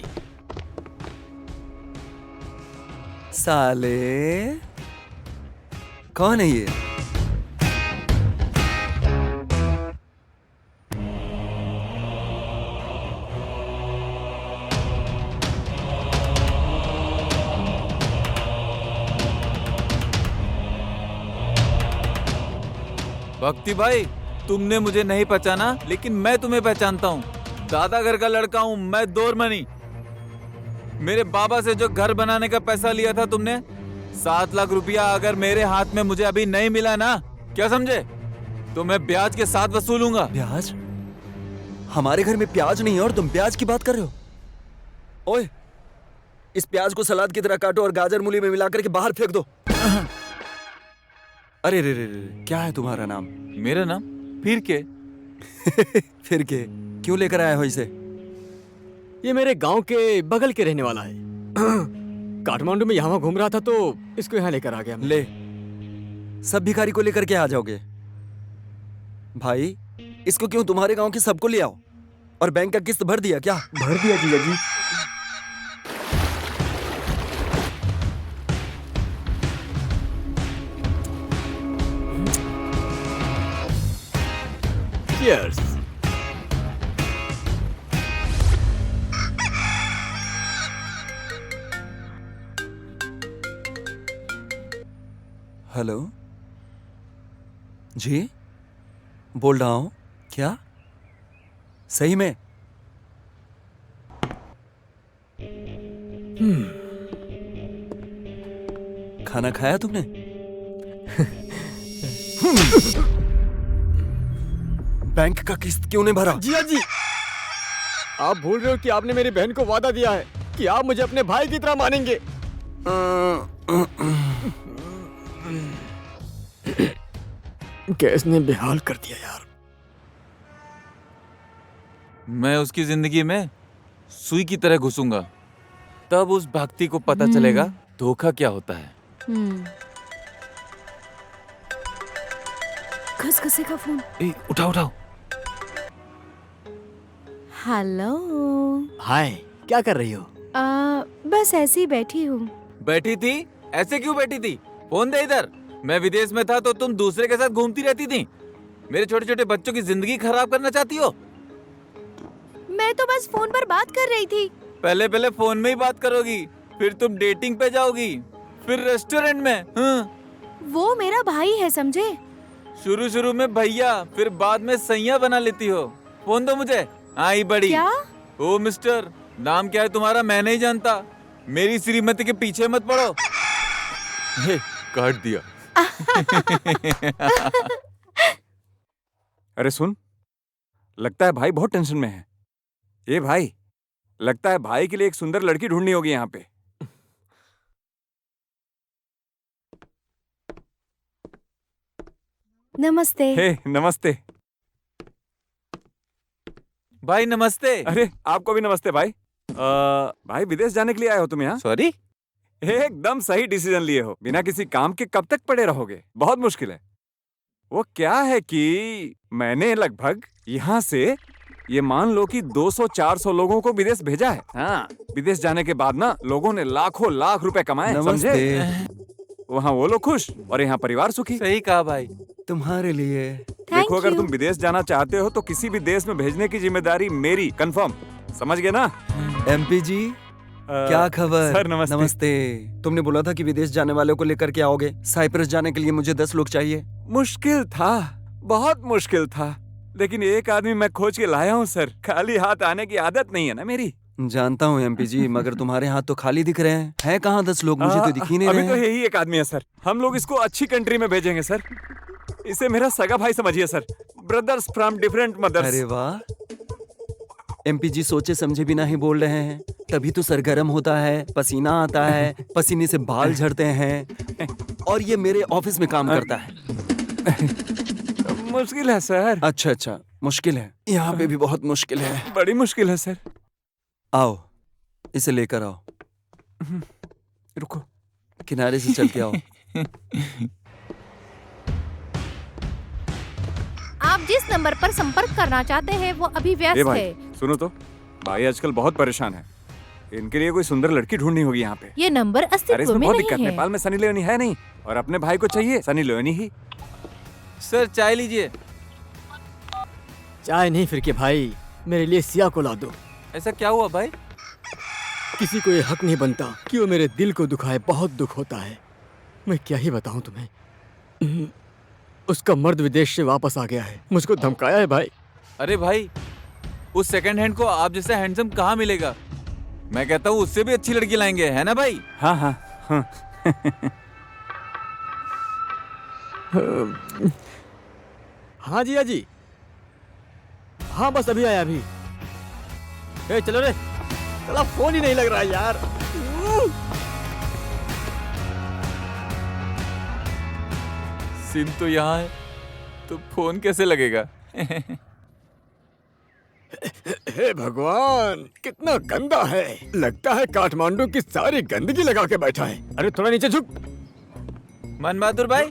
साले कौन है ये? भक्ति भाई, तुमने मुझे नहीं पहचाना लेकिन मैं तुम्हें पहचानता हूँ। दादा घर का लड़का हूँ मैं, दोरमनी। मेरे बाबा से जो घर बनाने का पैसा लिया था तुमने, 7 लाख रुपया अगर मेरे हाथ में मुझे अभी नहीं मिला ना, क्या समझे, तो मैं ब्याज के साथ वसूलूंगा। प्याज? हमारे घर में प्याज नहीं है और तुम प्याज की बात कर रहे हो? ओए, इस प्याज को सलाद की तरह काटो और गाजर मूली में मिलाकर के बाहर फेंक दो। अरे रे रे रे, क्या है तुम्हारा नाम? मेरा नाम फिर के। फिर के क्यों लेकर आया हो इसे? ये मेरे गांव के बगल के रहने वाला है। काठमांडू में यहाँ घूम रहा था तो इसको यहाँ लेकर आ गया मैं। ले, सब भिखारी को लेकर के आ जाओगे? भाई, इसको क्यों तुम्हारे गांव के सबको ले आओ। और बैंक का किस्त भर दिया क्या? भर दिया जीजा जी। Cheers. हेलो जी, बोल रहा हूँ। क्या सही में? खाना खाया तुमने? बैंक का किस्त क्यों नहीं भरा? जिया जी, आप भूल रहे हो कि आपने मेरी बहन को वादा दिया है कि आप मुझे अपने भाई की तरह मानेंगे। गैस ने बेहाल कर दिया यार। मैं उसकी जिंदगी में सुई की तरह घुसूंगा, तब उस भक्ति को पता चलेगा धोखा क्या होता है। खसखसे का फोन। उठाओ उठाओ। हेलो। हाय, क्या कर रही हो? बस ऐसे ही बैठी हूँ। बैठी थी? ऐसे क्यों बैठी थी? फोन दे इधर। मैं विदेश में था तो तुम दूसरे के साथ घूमती रहती थी। मेरे छोटे छोटे बच्चों की जिंदगी खराब करना चाहती हो? मैं तो बस फोन पर बात कर रही थी। पहले पहले फोन में ही बात करोगी, फिर तुम डेटिंग पे जाओगी, फिर रेस्टोरेंट में। वो मेरा भाई है, समझे? शुरू शुरू में भैया, फिर बाद में सैया बना लेती हो। फोन दो मुझे। आई बड़ी। क्या? ओ मिस्टर, नाम क्या है तुम्हारा? मैं नहीं जानता। मेरी श्रीमती के पीछे मत पड़ो। हे, काट दिया। अरे सुन, लगता है भाई बहुत टेंशन में है। ये भाई, लगता है भाई के लिए एक सुंदर लड़की ढूंढनी होगी यहाँ पे। नमस्ते। हे, नमस्ते। भाई नमस्ते। अरे आपको भी नमस्ते भाई। भाई विदेश जाने के लिए आए हो तुम यहाँ? सॉरी। एकदम सही डिसीजन लिए हो। बिना किसी काम के कब तक पड़े रहोगे? बहुत मुश्किल है। वो क्या है कि मैंने लगभग यहाँ से ये मान लो कि 200-400 लोगों को विदेश भेजा है। हाँ, विदेश जाने के बाद ना लोगों ने लाखों लाख रुपए कमाए, समझे? वहाँ वो लोग खुश और यहाँ परिवार सुखी। सही कहा भाई। तुम्हारे लिए। देखो, अगर तुम विदेश जाना चाहते हो तो किसी भी देश में भेजने की जिम्मेदारी मेरी, कंफर्म। समझ गए ना? एमपी जी, क्या खबर? सर नमस्ते। नमस्ते। तुमने बोला था कि विदेश जाने वालों को लेकर के आओगे। साइप्रस जाने के लिए मुझे 10 लोग चाहिए। मुश्किल था, बहुत मुश्किल था, लेकिन एक आदमी मैं खोज के लाया हूँ सर। खाली हाथ आने की आदत नहीं है ना मेरी। जानता हूँ एमपी जी, मगर तुम्हारे हाथ तो खाली दिख रहे हैं। है कहाँ 10 लोग? मुझे तो दिख ही नहीं रहे। अभी तो यही एक आदमी है सर। हम लोग इसको अच्छी कंट्री में भेजेंगे सर। इसे मेरा सगा भाई समझिए sir. Brothers from different mothers. अरे वाह, एमपी जी सोचे समझे बिना ही बोल रहे हैं। तभी तो सर गर्म होता है, पसीना आता है, पसीने से बाल झड़ते हैं। और ये मेरे ऑफिस में काम करता है। मुश्किल है सर। अच्छा अच्छा, मुश्किल है। यहाँ पे भी बहुत मुश्किल है। बड़ी मुश्किल है सर। आओ, इसे लेकर आओ। रुको, किनारे से चल के आओ। आप जिस नंबर पर संपर्क करना चाहते हैं वो अभी ए व्यस्त भाई, है। सुनो तो, भाई आजकल बहुत परेशान है। इनके लिए कोई सुंदर लड़की ढूंढनी होगी यहाँ पे। ये नंबर अरे अस्तित्व इसमें में बहुत नहीं दिक्कत। है। नेपाल में सनी लियोनी है नहीं, और अपने भाई को चाहिए सनी लियोनी ही। सर चाय लीजिए। चाय नहीं फिर के भाई, मेरे लिए सिया को ला दो। ऐसा क्या हुआ भाई? किसी को ये हक नहीं बनता कि वो मेरे दिल को दुखाए। बहुत दुख होता है। मैं क्या ही बताऊं तुम्हें। उसका मर्द विदेश से वापस आ गया है, मुझको धमकाया है भाई। अरे भाई, उस सेकंड हैंड को आप जैसा हैंडसम कहाँ मिलेगा? मैं कहता हूँ उससे भी अच्छी लड़की लाएंगे, है ना भाई? हाँ हाँ हाँ। हाँ जिया जी, हाँ बस अभी आया अभी। ए चलो रे, चला फोन ही नहीं लग रहा है यार। सिम तो यहाँ है, तो फोन कैसे लगेगा? हे भगवान, कितना गंदा है। लगता है काठमांडू की सारी गंदगी लगा के बैठा है। अरे थोड़ा नीचे झुक। मन बहादुर भाई,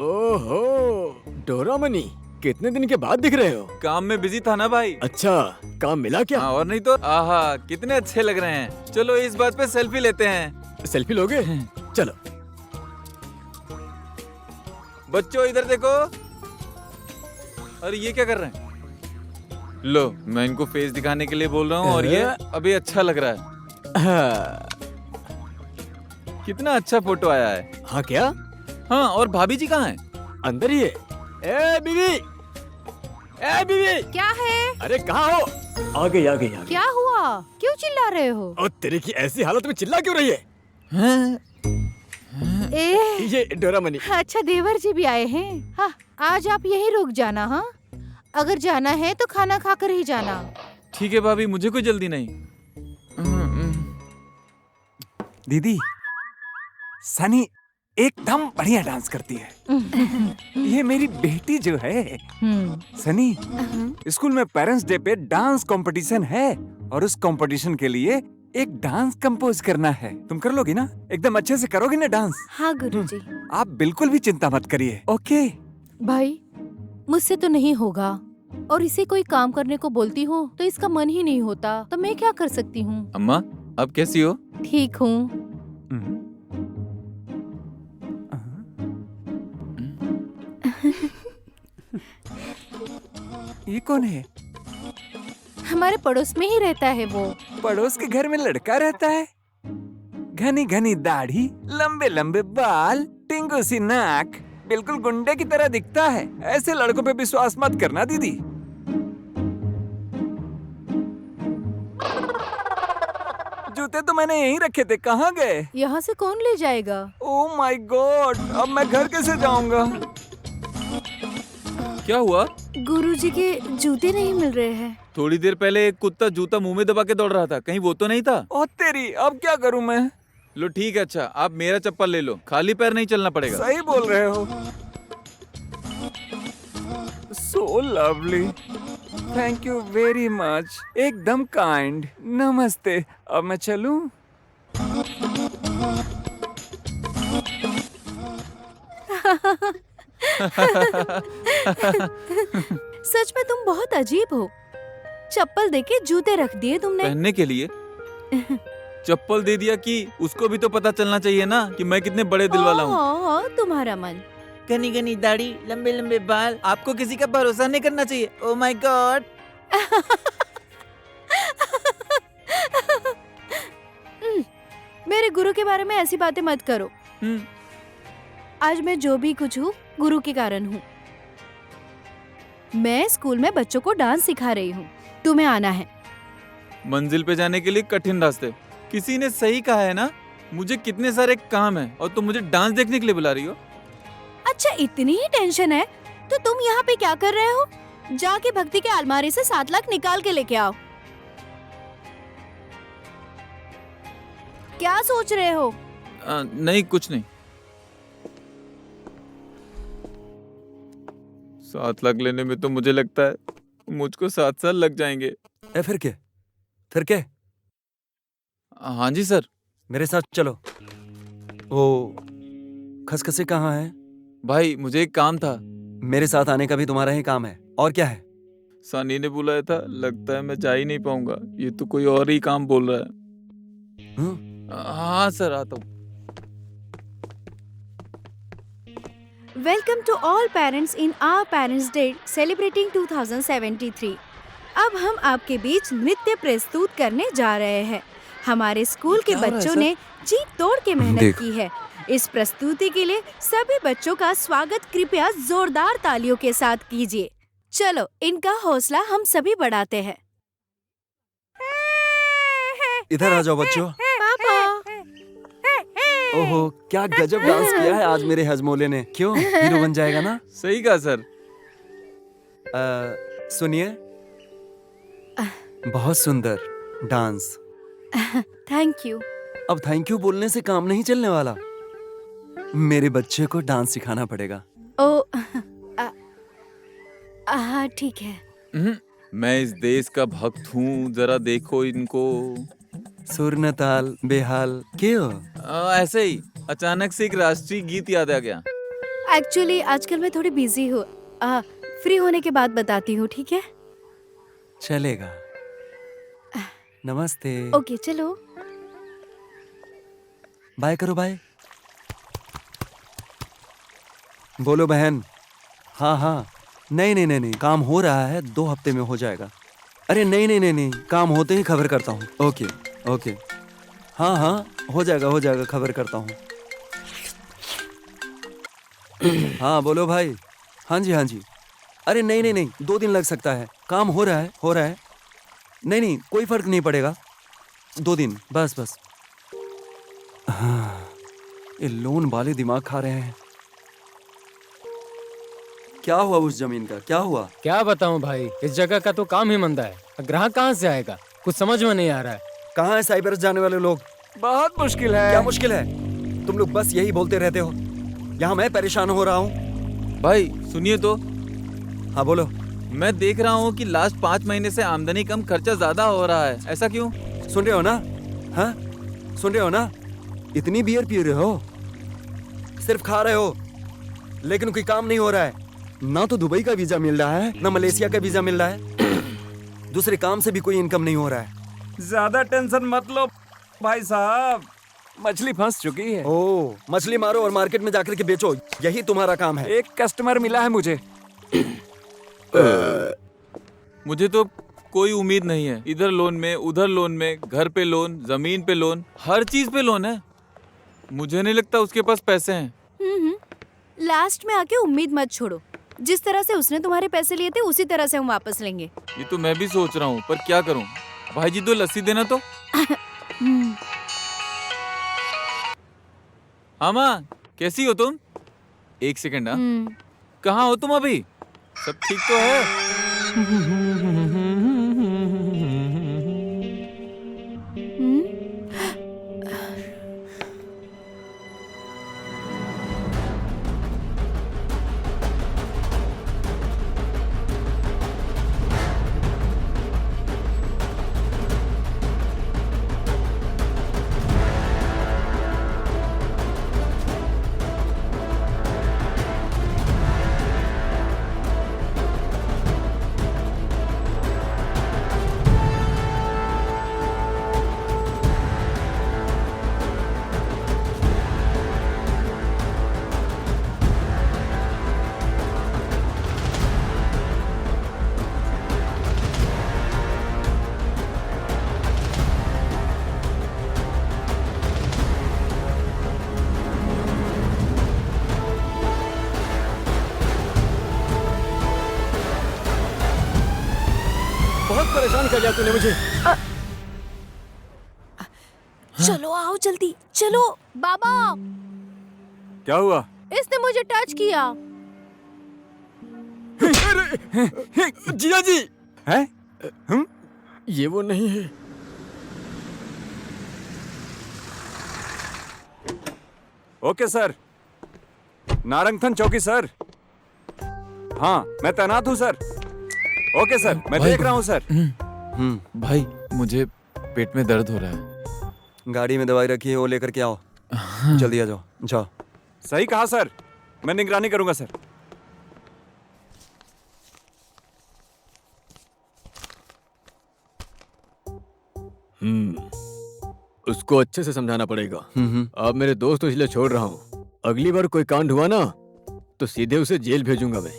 ओहो, डोरामनी, कितने दिन के बाद दिख रहे हो? काम में बिजी था ना भाई। अच्छा, काम मिला क्या? हाँ, और नहीं तो। आहा, कितने अच्छे लग रहे हैं। चलो इस बात पे सेल्फी लेते हैं। सेल्फी लोगे? चलो। बच्चों इधर देखो। अरे ये क्या कर रहे हैं? लो, मैं इनको फेस दिखाने के लिए बोल रहा हूँ और ये अभी अच्छा लग रहा है। हाँ, कितना अच्छा फोटो आया है। हाँ क्या? हाँ, और भाभी जी कहाँ हैं? अंदर ही है। ए बीवी, ए बीवी, क्या है? अरे कहाँ हो? आ गई आ गई आ गई। क्या हुआ? क्यों चिल्ला रहे हो? और तेरे की ऐसी हालत में चिल्ला क्यों रही है? ये डोरामनी। अच्छा, देवर जी भी आए हैं। हाँ, आज आप यहीं रुक जाना। हाँ, अगर जाना है तो खाना खाकर ही जाना। ठीक है भाभी, मुझे कोई जल्दी नहीं। दीदी, सनी एकदम बढ़िया डांस करती है। ये मेरी बेटी जो है सनी, स्कूल में पेरेंट्स डे पे डांस कंपटीशन है और उस कंपटीशन के लिए एक डांस कंपोज करना है। तुम कर लोगी ना? एकदम अच्छे से करोगी ना डांस? हाँ गुरुजी। आप बिल्कुल भी चिंता मत करिए, ओके? भाई, मुझसे तो नहीं होगा, और इसे कोई काम करने को बोलती हूँ तो इसका मन ही नहीं होता, तो मैं क्या कर सकती हूँ? अम्मा, अब कैसी हो? ठीक हूँ। ये कौन है? हमारे पड़ोस में ही रहता है वो। पड़ोस के घर में लड़का रहता है? घनी घनी दाढ़ी, लंबे लंबे बाल, टिंगू सी नाक, बिल्कुल गुंडे की तरह दिखता है। ऐसे लड़कों पे विश्वास मत करना दीदी। जूते तो मैंने यहीं रखे थे, कहाँ गए? यहाँ से कौन ले जाएगा? ओह माय गॉड, अब मैं घर कैसे जाऊंगा? क्या हुआ? गुरुजी के जूते नहीं मिल रहे हैं। थोड़ी देर पहले एक कुत्ता जूता मुंह में दबा के दौड़ रहा था, कहीं वो तो नहीं था? ओ तेरी, अब क्या करूं मैं? लो ठीक है, अच्छा आप मेरा चप्पल ले लो, खाली पैर नहीं चलना पड़ेगा। सही बोल रहे हो। So lovely, thank you very much, एकदम काइंड। नमस्ते, अब मैं चलूं? सच में तुम बहुत अजीब हो। चप्पल देके जूते रख दिए तुमने। पहनने के लिए चप्पल दे दिया कि उसको भी तो पता चलना चाहिए ना कि मैं कितने बड़े दिल वाला हूँ। हाँ, तुम्हारा मन। घनी घनी दाढ़ी, लंबे लंबे बाल, आपको किसी का भरोसा नहीं करना चाहिए। Oh my God. मेरे गुरु के बारे में ऐसी बातें मत करो। आज मैं जो भी कुछ हूँ गुरु के कारण हूँ। मैं स्कूल में बच्चों को डांस सिखा रही हूँ। तुम्हें आना है। मंजिल पे जाने के लिए कठिन रास्ते। किसी ने सही कहा है ना, मुझे कितने सारे काम है और तुम मुझे डांस देखने के लिए बुला रही हो। अच्छा, इतनी ही टेंशन है तो तुम यहाँ पे क्या कर रहे हो? जाके भक्ति के अलमारी से 7 लाख निकाल के लेके आओ। क्या सोच रहे हो? नहीं कुछ नहीं। 7 लाख लेने में तो मुझे लगता है मुझको 7 साल लग जाएंगे। फिर क्या? फिर क्या? हाँ जी सर। मेरे साथ चलो। वो खसखसे कहाँ है? भाई मुझे एक काम था। मेरे साथ आने का भी तुम्हारा ही काम है, और क्या है? सनी ने बुलाया था, लगता है मैं जा ही नहीं पाऊंगा। ये तो कोई और ही काम बोल रहा है। हाँ सर, आता हूँ। Welcome to all parents in our parents day celebrating 2073। अब हम आपके बीच नृत्य प्रस्तुत करने जा रहे हैं। हमारे स्कूल के बच्चों ने जी तोड़ के मेहनत की है। इस प्रस्तुति के लिए सभी बच्चों का स्वागत कृपया जोरदार तालियों के साथ कीजिए। चलो, इनका हौसला हम सभी बढ़ाते हैं। इधर आ जाओ बच्चों। पापा। ओहो, क्या गजब डांस किया है आज मेरे हजमोले ने। क्यों, हीरो बन जाएगा ना? सही कहा सर। सुनिए, बहुत सुंदर डांस। Thank you. अब थैंक यू बोलने से काम नहीं चलने वाला। मेरे बच्चे को डांस सिखाना पड़ेगा। ओ, हाँ ठीक है। मैं इस देश का भक्त हूँ, जरा देखो इनको। सुर न ताल बेहाल क्यों? ऐसे ही अचानक से एक राष्ट्रीय गीत याद आ गया। एक्चुअली आजकल मैं थोड़ी बिजी हूँ। फ्री होने के बाद बताती हूँ, ठीक है? चलेगा। नमस्ते। ओके चलो। बाय करो बाय। बोलो बहन। हाँ हाँ, नहीं नहीं नहीं नहीं, काम हो रहा है, 2 हफ्ते में हो जाएगा। अरे नहीं नहीं नहीं नहीं, काम होते ही खबर करता हूँ। ओके ओके, हाँ हाँ, हो जाएगा, खबर करता हूँ। हाँ बोलो भाई। हाँ जी। अरे नहीं नहीं नहीं, 2 दिन लग सकता है, काम हो रहा है। नहीं नहीं, कोई फर्क नहीं पड़ेगा, 2 दिन बस। हाँ, ये लोन वाले दिमाग खा रहे हैं। क्या हुआ उस जमीन का, क्या हुआ? क्या बताऊं भाई, इस जगह का तो काम ही मंदा है। ग्राहक कहाँ से आएगा, कुछ समझ में नहीं आ रहा है। कहाँ है साइप्रस जाने वाले लोग? बहुत मुश्किल है। क्या मुश्किल है? तुम लोग बस यही बोलते रहते हो। यहाँ मैं परेशान हो रहा हूँ। भाई सुनिए तो। हाँ बोलो। मैं देख रहा हूँ कि लास्ट 5 महीने से आमदनी कम, खर्चा ज्यादा हो रहा है, ऐसा क्यों? सुन रहे हो ना? हाँ सुन रहे हो ना? इतनी बियर पी रहे हो, सिर्फ खा रहे हो, लेकिन कोई काम नहीं हो रहा है। ना तो दुबई का वीजा मिल रहा है, ना मलेशिया का वीजा मिल रहा है। दूसरे काम से भी कोई इनकम नहीं हो रहा है। ज्यादा टेंशन मत लो भाई साहब, मछली फंस चुकी है। ओ, मछली मारो और मार्केट में जाकर के बेचो, यही तुम्हारा काम है। एक कस्टमर मिला है मुझे। मुझे तो कोई उम्मीद नहीं है। इधर लोन में, उधर लोन में, घर पे लोन, जमीन पे लोन, हर चीज पे लोन है। मुझे नहीं लगता उसके पास पैसे हैं। लास्ट में आके उम्मीद मत छोड़ो। जिस तरह से उसने तुम्हारे पैसे लिए थे उसी तरह से हम वापस लेंगे। ये तो मैं भी सोच रहा हूँ, पर क्या करूँ? भाई जी 2 लस्सी देना तो। हाँ माँ, कैसी हो तुम? 1 सेकंड। कहाँ हो तुम अभी? सब ठीक तो है? बहुत परेशान कर दिया तूने मुझे। चलो आओ जल्दी, चलो। बाबा, क्या हुआ? इसने मुझे टच किया। जिया जी है? ये वो नहीं है। Okay sir. नारंगथन चौकी सर। हाँ मैं तैनात हूँ सर। ओके सर, मैं देख रहा हूँ सर। भाई मुझे पेट में दर्द हो रहा है। गाड़ी में दवाई रखी है, वो लेकर के आओ। जल्दी आ जाओ, जाओ। सही कहा सर, मैं निगरानी करूंगा सर। उसको अच्छे से समझाना पड़ेगा। अब मेरे दोस्त तो इसलिए छोड़ रहा हूँ। अगली बार कोई कांड हुआ ना तो सीधे उसे जेल भेजूंगा मैं।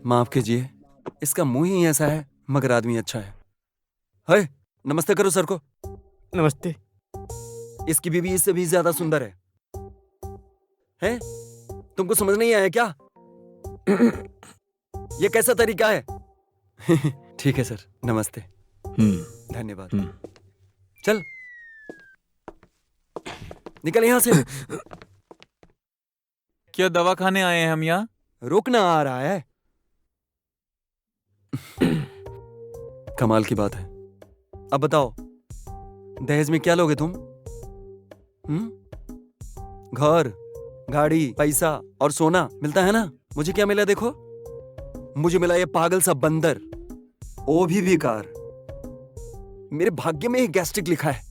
माफ कीजिए, इसका मुंह ही ऐसा है, मगर आदमी अच्छा है। हाय, नमस्ते करो सर को। नमस्ते। इसकी बीवी इससे भी ज्यादा सुंदर है। हैं? तुमको समझ नहीं आया क्या? ये कैसा तरीका है? ठीक है सर, नमस्ते। धन्यवाद। चल निकल यहाँ से। क्या दवा खाने आए हैं हम यहाँ? रुकना आ रहा है। कमाल की बात है। अब बताओ, दहेज में क्या लोगे तुम? घर, गाड़ी, पैसा और सोना मिलता है ना? मुझे क्या मिला देखो? मुझे मिला ये पागल सा बंदर, वो भी बेकार। मेरे भाग्य में ही गैस्ट्रिक लिखा है।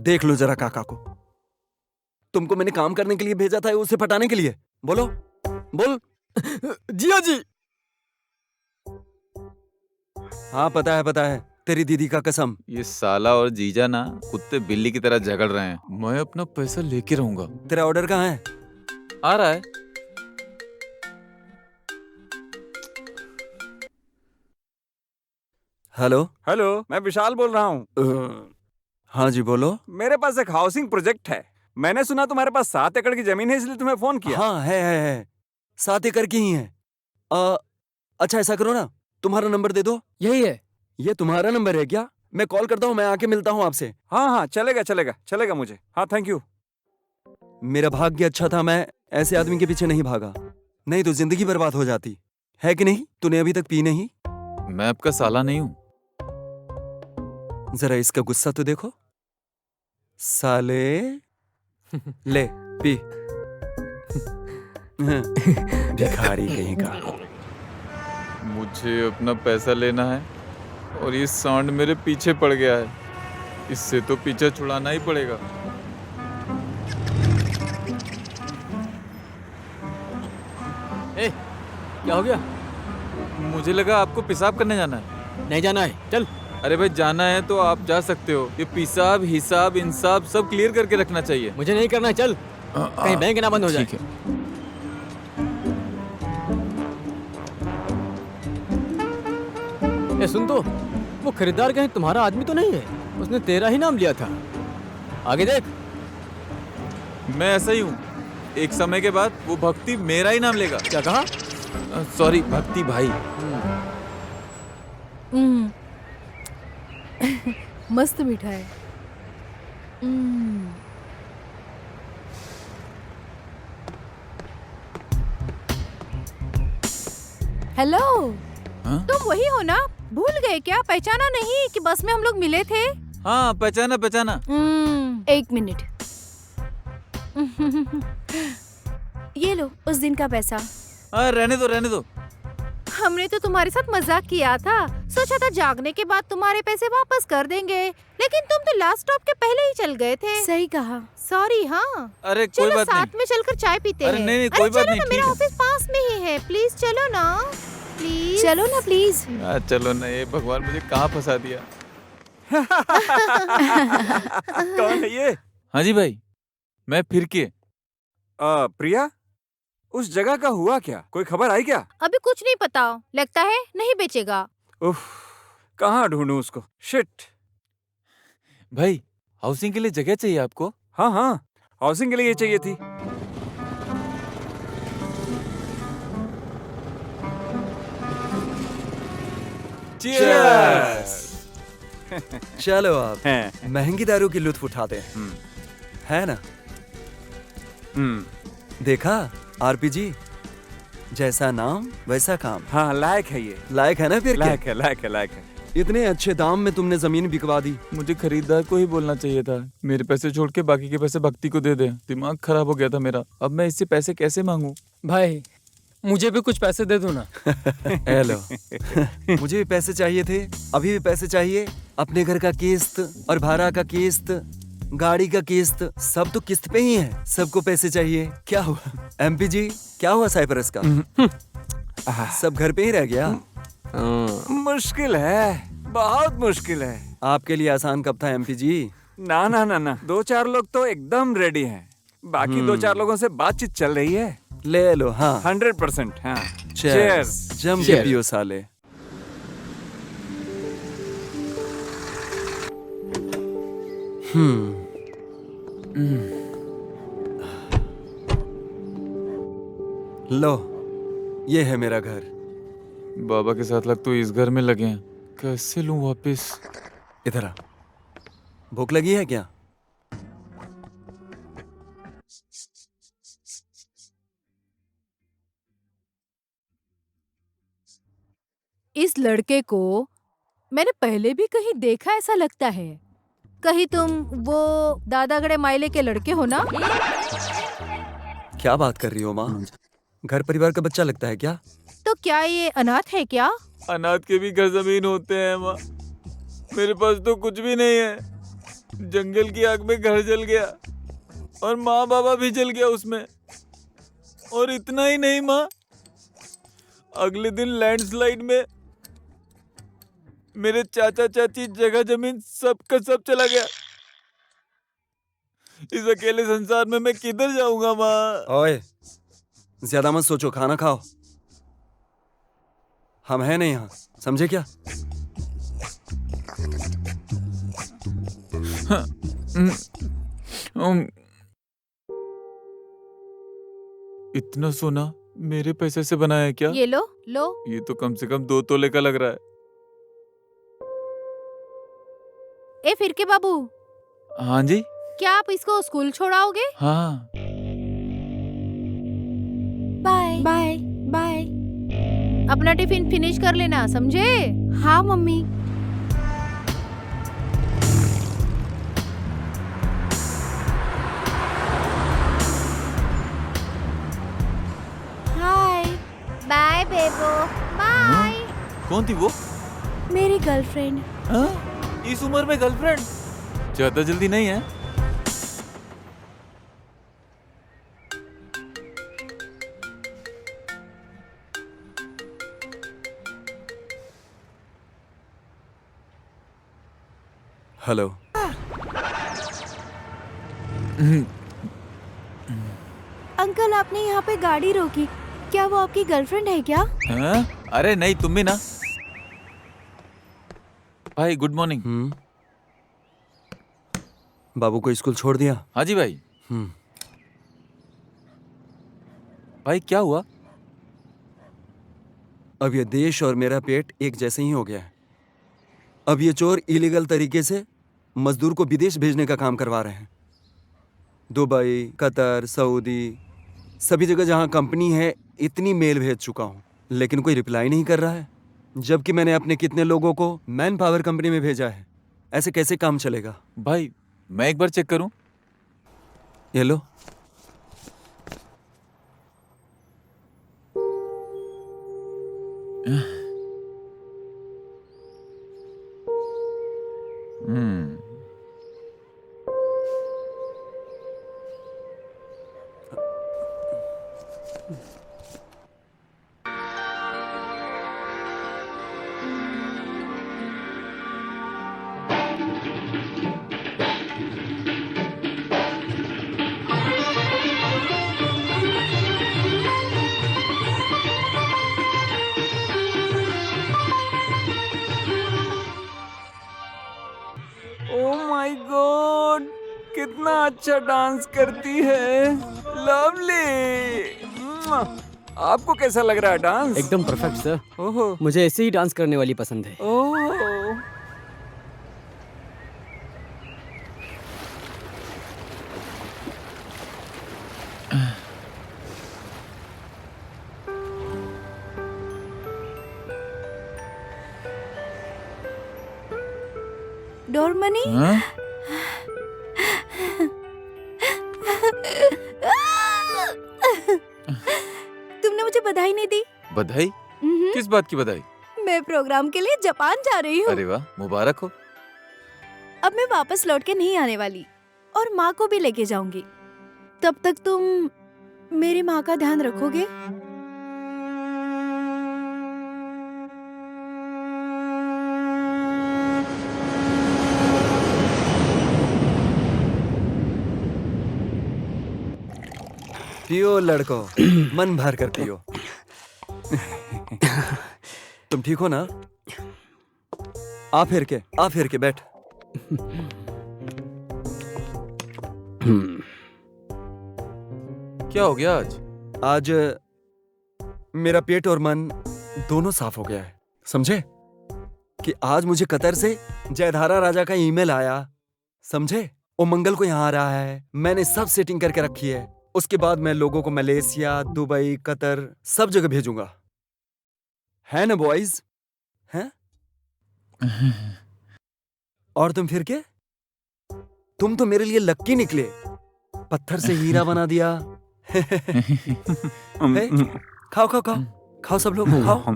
देख लो जरा काका को। तुमको मैंने काम करने के लिए भेजा था, उसे पटाने के लिए। बोलो बोल। जिया जी। हाँ पता है, तेरी दीदी का कसम। ये साला और जीजा ना कुत्ते बिल्ली की तरह झगड़ रहे हैं। मैं अपना पैसा लेके रहूंगा। तेरा ऑर्डर कहाँ है? आ रहा है। हेलो। हेलो, मैं विशाल बोल रहा हूँ। हाँ जी बोलो। मेरे पास एक हाउसिंग प्रोजेक्ट है। मैंने सुना तुम्हारे पास 7 एकड़ की जमीन है, इसलिए तुम्हें फोन किया। हाँ है। 7 एकड़ की ही है। अच्छा ऐसा करो ना, तुम्हारा नंबर दे दो। यही है। ये तुम्हारा नंबर है क्या? मैं कॉल करता हूँ, मैं आके मिलता हूँ आपसे। हाँ चलेगा मुझे। हाँ थैंक यू। मेरा भाग्य अच्छा था, मैं ऐसे आदमी के पीछे नहीं भागा, नहीं तो जिंदगी बर्बाद हो जाती है कि नहीं? तूने अभी तक पी नहीं? मैं आपका साला नहीं हूँ। जरा इसका गुस्सा तो देखो साले। ले पी। भिखारी कहीं का। मुझे अपना पैसा लेना है और ये सांड मेरे पीछे पड़ गया है। इससे तो पीछा छुड़ाना ही पड़ेगा। ए, क्या हो गया? मुझे लगा आपको पेशाब करने जाना है। नहीं जाना है, चल। अरे भाई जाना है तो आप जा सकते हो। ये पेशाब हिसाब इंसाब सब क्लियर करके रखना चाहिए। मुझे नहीं करना है, चल। कहीं बैंक ना बंद हो जाए। ठीक है। ए सुन तो, वो खरीदार कहीं तुम्हारा आदमी तो नहीं है? उसने तेरा ही नाम लिया था। आगे देख। मैं ऐसा ही हूँ। एक समय के बाद वो भक्ति मेरा ही नाम लेगा। क्या कहा? सॉरी भक्ति भाई। मस्त मीठा है। हेलो। तुम वही हो ना? भूल गए क्या? पहचाना नहीं कि बस में हम लोग मिले थे? हाँ पहचाना। एक मिनट। ये लो उस दिन का पैसा। रहने दो। हमने तो तुम्हारे साथ मजाक किया था। सोचा था जागने के बाद तुम्हारे पैसे वापस कर देंगे, लेकिन तुम तो लास्ट स्टॉप के पहले ही चल गए थे। सही कहा। सॉरी। हाँ अरे कोई चलो बात नहीं। साथ में चलकर चाय पीते अरे हैं। नहीं, कोई बात नहीं, मेरा ठीक है। ऑफिस पास में ही है। प्लीज चलो ना, प्लीज चलो ना प्लीज। चलो ना। ये भगवान मुझे कहाँ फंसा दिया। कौन है ये? हाँ जी भाई, मैं फिर के। प्रिया, उस जगह का हुआ क्या? कोई खबर आई क्या? अभी कुछ नहीं पता। लगता है नहीं बेचेगा। उफ, कहाँ ढूंढूं उसको? शिट। भाई हाउसिंग के लिए जगह चाहिए आपको? हाँ हाउसिंग के लिए ये चाहिए थी। चलो आप महंगी दारू की लुत्फ उठाते हैं, है ना? देखा आरपीजी, जैसा नाम वैसा काम। हाँ लायक है ये। लायक है ना? फिर लायक है। इतने अच्छे दाम में तुमने जमीन बिकवा दी। मुझे खरीदार को ही बोलना चाहिए था। मेरे पैसे छोड़ के बाकी के पैसे भक्ति को दे दे। दिमाग खराब हो गया था मेरा। अब मैं इससे पैसे कैसे मांगू? भाई मुझे भी कुछ पैसे दे दो ना। हेलो। मुझे भी पैसे चाहिए थे, अभी भी पैसे चाहिए। अपने घर का किस्त और भाड़ा का किस्त, गाड़ी का किस्त, सब तो किस्त पे ही है। सबको पैसे चाहिए। क्या हुआ एमपी जी? क्या हुआ साइप्रस का? सब घर पे ही रह गया? मुश्किल है, बहुत मुश्किल है। आपके लिए आसान कब था एमपी जी? ना 2-4 लोग तो एकदम रेडी हैं। बाकी 2-4 लोगों से बातचीत चल रही है। ले लो। हाँ 100%। हाँ चीयर्स। जम के पियो साले। लो ये है मेरा घर। बाबा के 7 लाख तो इस घर में लगे हैं। कैसे लूं वापस? इधर आ। भूख लगी है क्या? इस लड़के को मैंने पहले भी कहीं देखा ऐसा लगता है। कहीं तुम वो दादागड़े माइले के लड़के हो ना? क्या बात कर रही हो माँ? घर परिवार का बच्चा लगता है क्या? तो क्या ये अनाथ है क्या? अनाथ के भी घर जमीन होते हैं अम्मा। मेरे पास तो कुछ भी नहीं है। जंगल की आग में घर जल गया और माँ बाबा भी जल गया उसमें। और इतना ही नहीं माँ, अगले दिन लैंडस्लाइड में मेरे चाचा चाची जगह जमीन सब का सब चला गया। इस अकेले संसार में मैं किधर जाऊंगा माँ? ओए, ज्यादा मत सोचो, खाना खाओ। हम हैं नहीं यहाँ, समझे क्या? इतना सोना मेरे पैसे से बना है क्या? ये लो लो। ये तो कम से कम 2 तोले का लग रहा है। ए फिर के बाबू, हाँ जी। क्या आप इसको स्कूल छोड़ाओगे? हाँ। Bye bye bye. अपना टिफिन फिनिश कर लेना, समझे? हाँ mummy. Hi. Bye Bebo. Bye. कौन थी वो? मेरी गर्लफ्रेंड। हाँ? इस उम्र में गर्लफ्रेंड? ज्यादा जल्दी नहीं है? हेलो। अंकल, आपने यहाँ पे गाड़ी रोकी, क्या वो आपकी गर्लफ्रेंड है क्या? हाँ? अरे नहीं, तुम भी ना। भाई गुड मॉर्निंग। बाबू को स्कूल छोड़ दिया? हाँ जी भाई। भाई क्या हुआ? अब ये देश और मेरा पेट एक जैसे ही हो गया है। अब ये चोर इलीगल तरीके से मजदूर को विदेश भेजने का काम करवा रहे हैं। दुबई, कतर, सऊदी, सभी जगह जहां कंपनी है, इतनी मेल भेज चुका हूं, लेकिन कोई रिप्लाई नहीं कर रहा है। जबकि मैंने अपने कितने लोगों को मैन पावर कंपनी में भेजा है। ऐसे कैसे काम चलेगा? भाई मैं एक बार चेक करूं? ये लो। ओह माय गॉड, कितना अच्छा डांस करती है। लवली। आपको कैसा लग रहा है डांस? एकदम परफेक्ट सर। ओहो। मुझे ऐसे ही डांस करने वाली पसंद है। ओह। डोरमनी? हाँ? तुमने मुझे बधाई नहीं दी। बधाई? किस बात की बधाई? मैं प्रोग्राम के लिए जापान जा रही हूँ। अरे वाह, मुबारक हो। अब मैं वापस लौट के नहीं आने वाली और माँ को भी लेके जाऊंगी। तब तक तुम मेरी माँ का ध्यान रखोगे? पियो लड़को, मन भर कर पियो। तुम ठीक हो ना? आ फिर के बैठ। क्या हो गया आज? आज मेरा पेट और मन दोनों साफ हो गया है। समझे कि आज मुझे कतर से जयधारा राजा का ईमेल आया। समझे, वो मंगल को यहाँ आ रहा है। मैंने सब सेटिंग करके रखी है। उसके बाद मैं लोगों को मलेशिया, दुबई, कतर सब जगह भेजूंगा। है ना बॉयज? हैं? और तुम फिर के? तुम तो मेरे लिए लक्की निकले। पत्थर से हीरा बना दिया, खाओ खाओ खाओ खाओ सब लोग खाओ।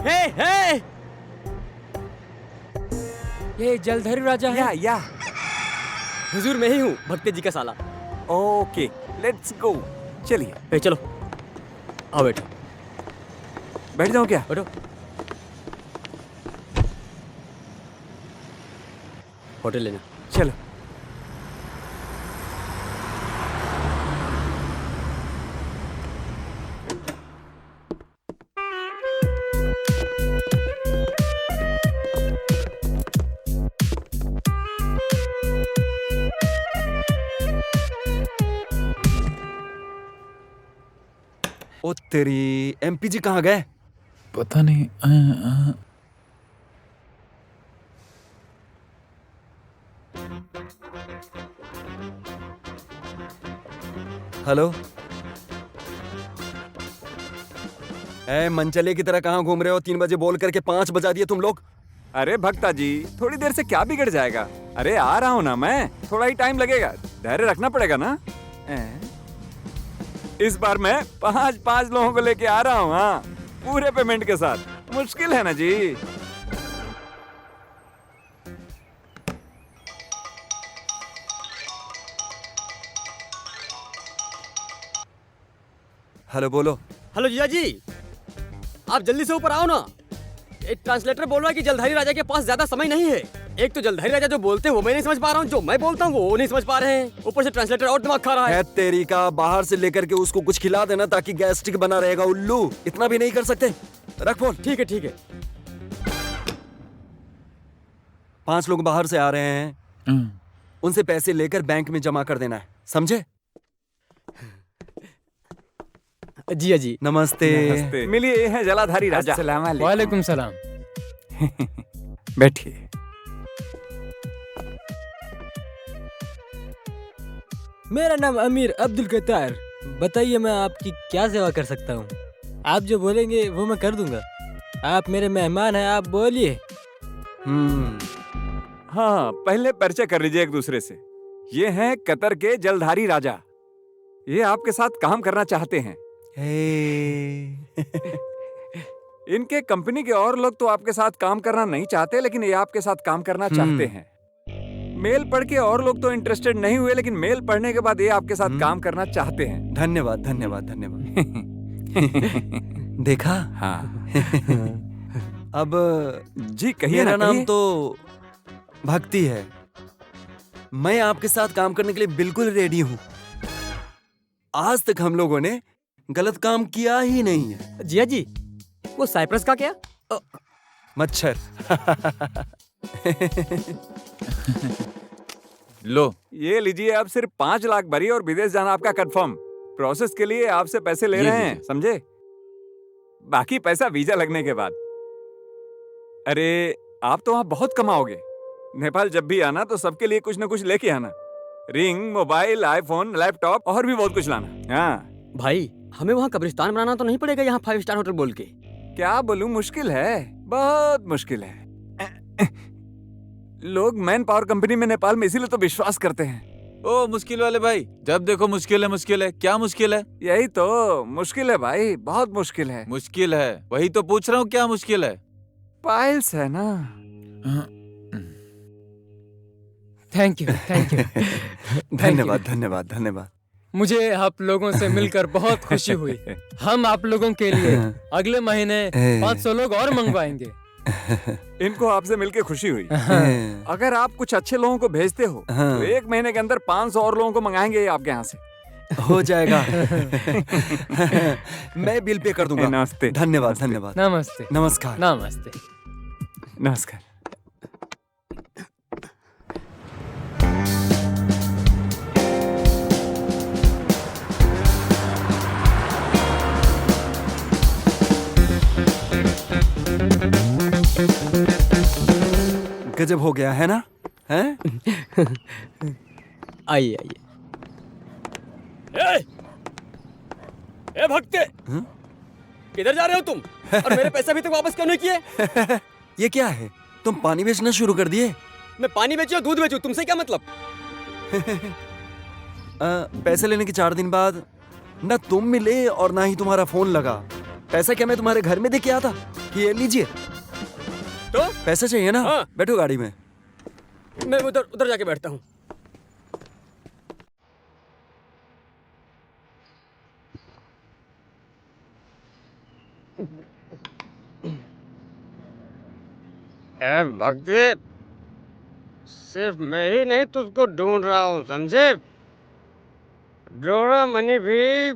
हे ये जलधरी राजा है। या हुजूर मैं ही हूँ, भक्ति जी का साला। Okay let's go. चलिए ए चलो आओ बैठो। बैठ जाओ क्या? बैठो। होटल लेना। चलो। ओ तेरी एमपी जी कहाँ गए? पता नहीं। हेलो ए मनचले की तरह कहाँ घूम रहे हो? 3 बजे बोल करके 5 बजा दिए तुम लोग। अरे भक्ता जी थोड़ी देर से क्या बिगड़ जाएगा? अरे आ रहा हूँ ना मैं, थोड़ा ही टाइम लगेगा, धैर्य रखना पड़ेगा ना। इस बार मैं 5 लोगों को लेके आ रहा हूँ। हाँ पूरे पेमेंट के साथ। मुश्किल है ना जी। हेलो बोलो। हेलो जीजा जी, आप जल्दी से ऊपर आओ ना। एक ट्रांसलेटर बोल रहा है कि जलधारी राजा के पास ज्यादा समय नहीं है। एक तो जलधारी राजा जो बोलते हैं वो मैं नहीं समझ पा रहा हूँ, जो मैं बोलता हूँ वो नहीं समझ पा रहे हैं, ऊपर से ट्रांसलेटर और दिमाग खा रहा है। तेरी का बाहर से लेकर के उसको कुछ खिला देना ताकि गैस्ट्रिक बना रहेगा। उल्लू इतना भी नहीं कर सकते। रख फोन। ठीक है ठीक है। 5 लोग बाहर से आ रहे हैं, उनसे पैसे लेकर बैंक में जमा कर देना है, समझे? जी जी नमस्ते। नमस्ते। मिलिए, ये है जलाधारी राजा। अस्सलाम वालेकुम। वालेकुम सलाम। बैठिए। मेरा नाम अमीर अब्दुल कतार। बताइए मैं आपकी क्या सेवा कर सकता हूँ? आप जो बोलेंगे वो मैं कर दूंगा। आप मेरे मेहमान हैं, आप बोलिए। हाँ पहले परिचय कर लीजिए एक दूसरे से। ये हैं कतर के जलधारी राजा। ये आपके साथ काम करना चाहते हैं। इनके कंपनी के और लोग तो आपके साथ काम करना नहीं चाहते, लेकिन ये आपके साथ काम करना चाहते हैं। मेल पढ़ के और लोग तो इंटरेस्टेड नहीं हुए, लेकिन मेल पढ़ने के बाद ये आपके साथ काम करना चाहते हैं। धन्यवाद धन्यवाद धन्यवाद। देखा? हाँ। अब जी कहिए। मेरा ना नाम कहिए। तो भक्ति है। मैं आपके साथ काम करने के लिए बिल्कुल रेडी हूँ। आज तक हम लोगों ने गलत काम किया ही नहीं है। जिया जी वो साइप्रस का क्या? मच्छर। लो ये लीजिए, आप सिर्फ 5 लाख भरी और विदेश जाना आपका कंफर्म। प्रोसेस के लिए आपसे पैसे ले रहे हैं, समझे? बाकी पैसा वीजा लगने के बाद। अरे आप तो वहाँ बहुत कमाओगे। नेपाल जब भी आना तो सबके लिए कुछ न कुछ लेके आना। रिंग, मोबाइल, आईफोन, लैपटॉप और भी बहुत कुछ लाना। हाँ भाई हमें वहाँ कब्रिस्तान बनाना तो नहीं पड़ेगा यहाँ 5 स्टार होटल बोल के? क्या बोलूं, मुश्किल है, बहुत मुश्किल है। लोग मैन पावर कंपनी में नेपाल में इसीलिए तो विश्वास करते हैं। ओ मुश्किल वाले भाई, जब देखो मुश्किल है मुश्किल है। क्या मुश्किल है? यही तो मुश्किल है भाई, बहुत मुश्किल है। मुश्किल है, वही तो पूछ रहा हूँ, क्या मुश्किल है? पाइल्स है ना। Thank you thank you. धन्यवाद धन्यवाद धन्यवाद। मुझे आप लोगों से मिलकर बहुत खुशी हुई। हम आप लोगों के लिए अगले महीने 500 लोग और मंगवाएंगे। इनको आपसे मिलके खुशी हुई। अगर आप कुछ अच्छे लोगों को भेजते हो तो 1 महीने के अंदर 500 और लोगों को मंगाएंगे आपके यहाँ से। हो जाएगा। मैं बिल पे कर दूंगा। नमस्ते। धन्यवाद धन्यवाद। नमस्ते। नमस्कार। नमस्ते। नमस्कार। गजब हो गया है ना? हैं? आइए आइए। ए भक्ते, हाँ? किधर जा रहे हो तुम? और मेरे पैसे अभी तक वापस क्यों नहीं किए? ये क्या है? तुम पानी बेचना शुरू कर दिए? मैं पानी बेचूं या दूध बेचूं, तुमसे क्या मतलब? पैसे लेने के 4 दिन बाद ना तुम मिले और ना ही तुम्हारा फोन लगा। पैसा क्या मैं तुम्हारे घर में दे के आया था कि ये लीजिए? तो पैसा चाहिए ना? हाँ। बैठो गाड़ी में। मैं उधर जाके बैठता हूँ। भक्ति, सिर्फ मैं ही नहीं तुझको ढूंढ रहा हूँ, समझे? डोरा मनी भी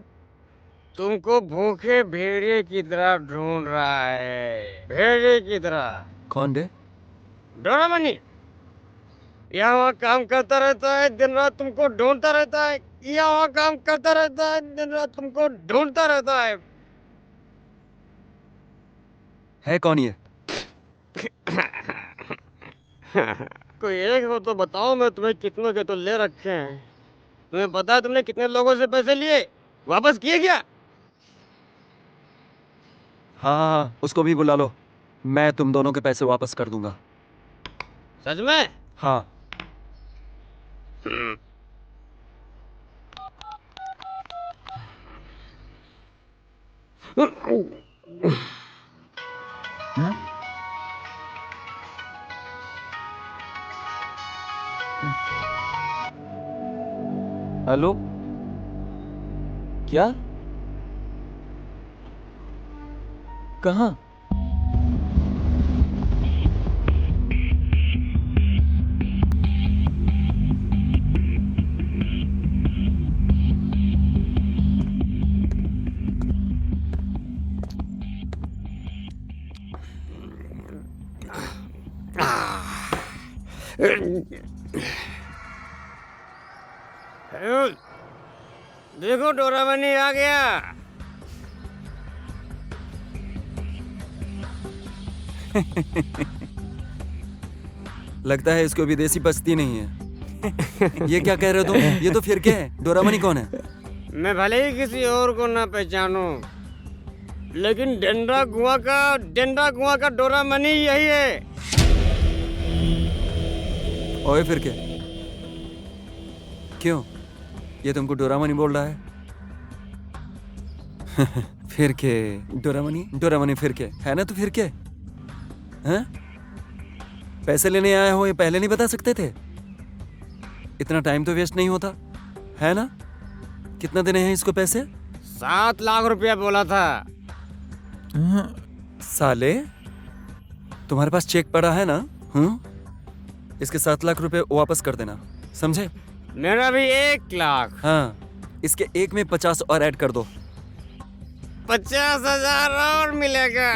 तुमको भूखे भेड़िए की तरह ढूंढ रहा है, भेड़िए की तरह। कौन रे? डोरा मनी यहाँ वहाँ काम करता रहता है, दिन रात तुमको ढूंढता रहता है। यहाँ वहाँ काम करता रहता है, दिन रात तुमको ढूंढता रहता है कौन ये? कोई एक हो तो बताओ, मैं तुम्हें कितनों के तो ले रखे हैं। तुम्हें पता है तुमने कितने लोगों से पैसे लिए, वापस किए क्या? हाँ, उसको भी बुला लो, मैं तुम दोनों के पैसे वापस कर दूंगा। सच में? हाँ। हेलो, क्या? कहाँ? देखो डोरामनी आ गया। लगता है इसको विदेशी बचती नहीं है। ये क्या कह रहे हो तुम? ये तो फिर क्या है? डोरामनी कौन है? मैं भले ही किसी और को ना पहचानूं, लेकिन डेंडा कुआं का डोरामनी यही है। ओए फिर क्या? क्यों? ये तुमको डोरामनी बोल रहा है? फिर के डोरामनी फिर के है ना? तो फिर के हैं? पैसे लेने आए हो, ये पहले नहीं बता सकते थे? इतना टाइम तो वेस्ट नहीं होता है ना? कितना देने हैं इसको पैसे? 7 लाख रुपया बोला था। साले, तुम्हारे पास चेक पड़ा है ना? इसके 7 लाख रुपए वापस कर देना, समझे? मेरा भी 1 लाख। हाँ, इसके एक में 50 और ऐड कर दो। 50,000 और मिलेगा।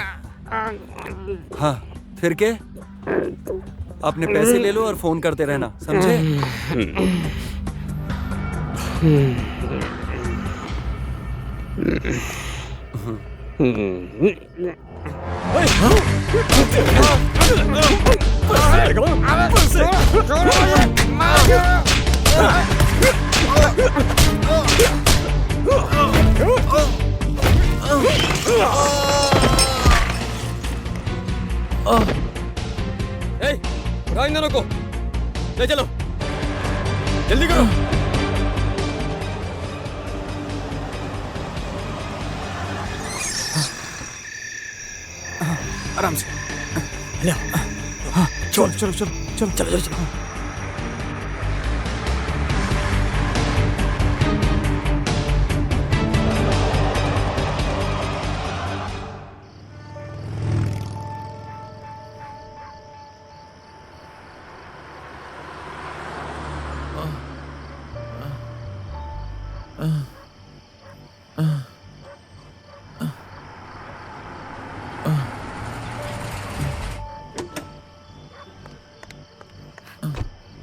हाँ, फिर के अपने पैसे ले लो और फोन करते रहना, समझे? उठाओ इन दोनों को, ले चलो, जल्दी करो। आराम से। चलो।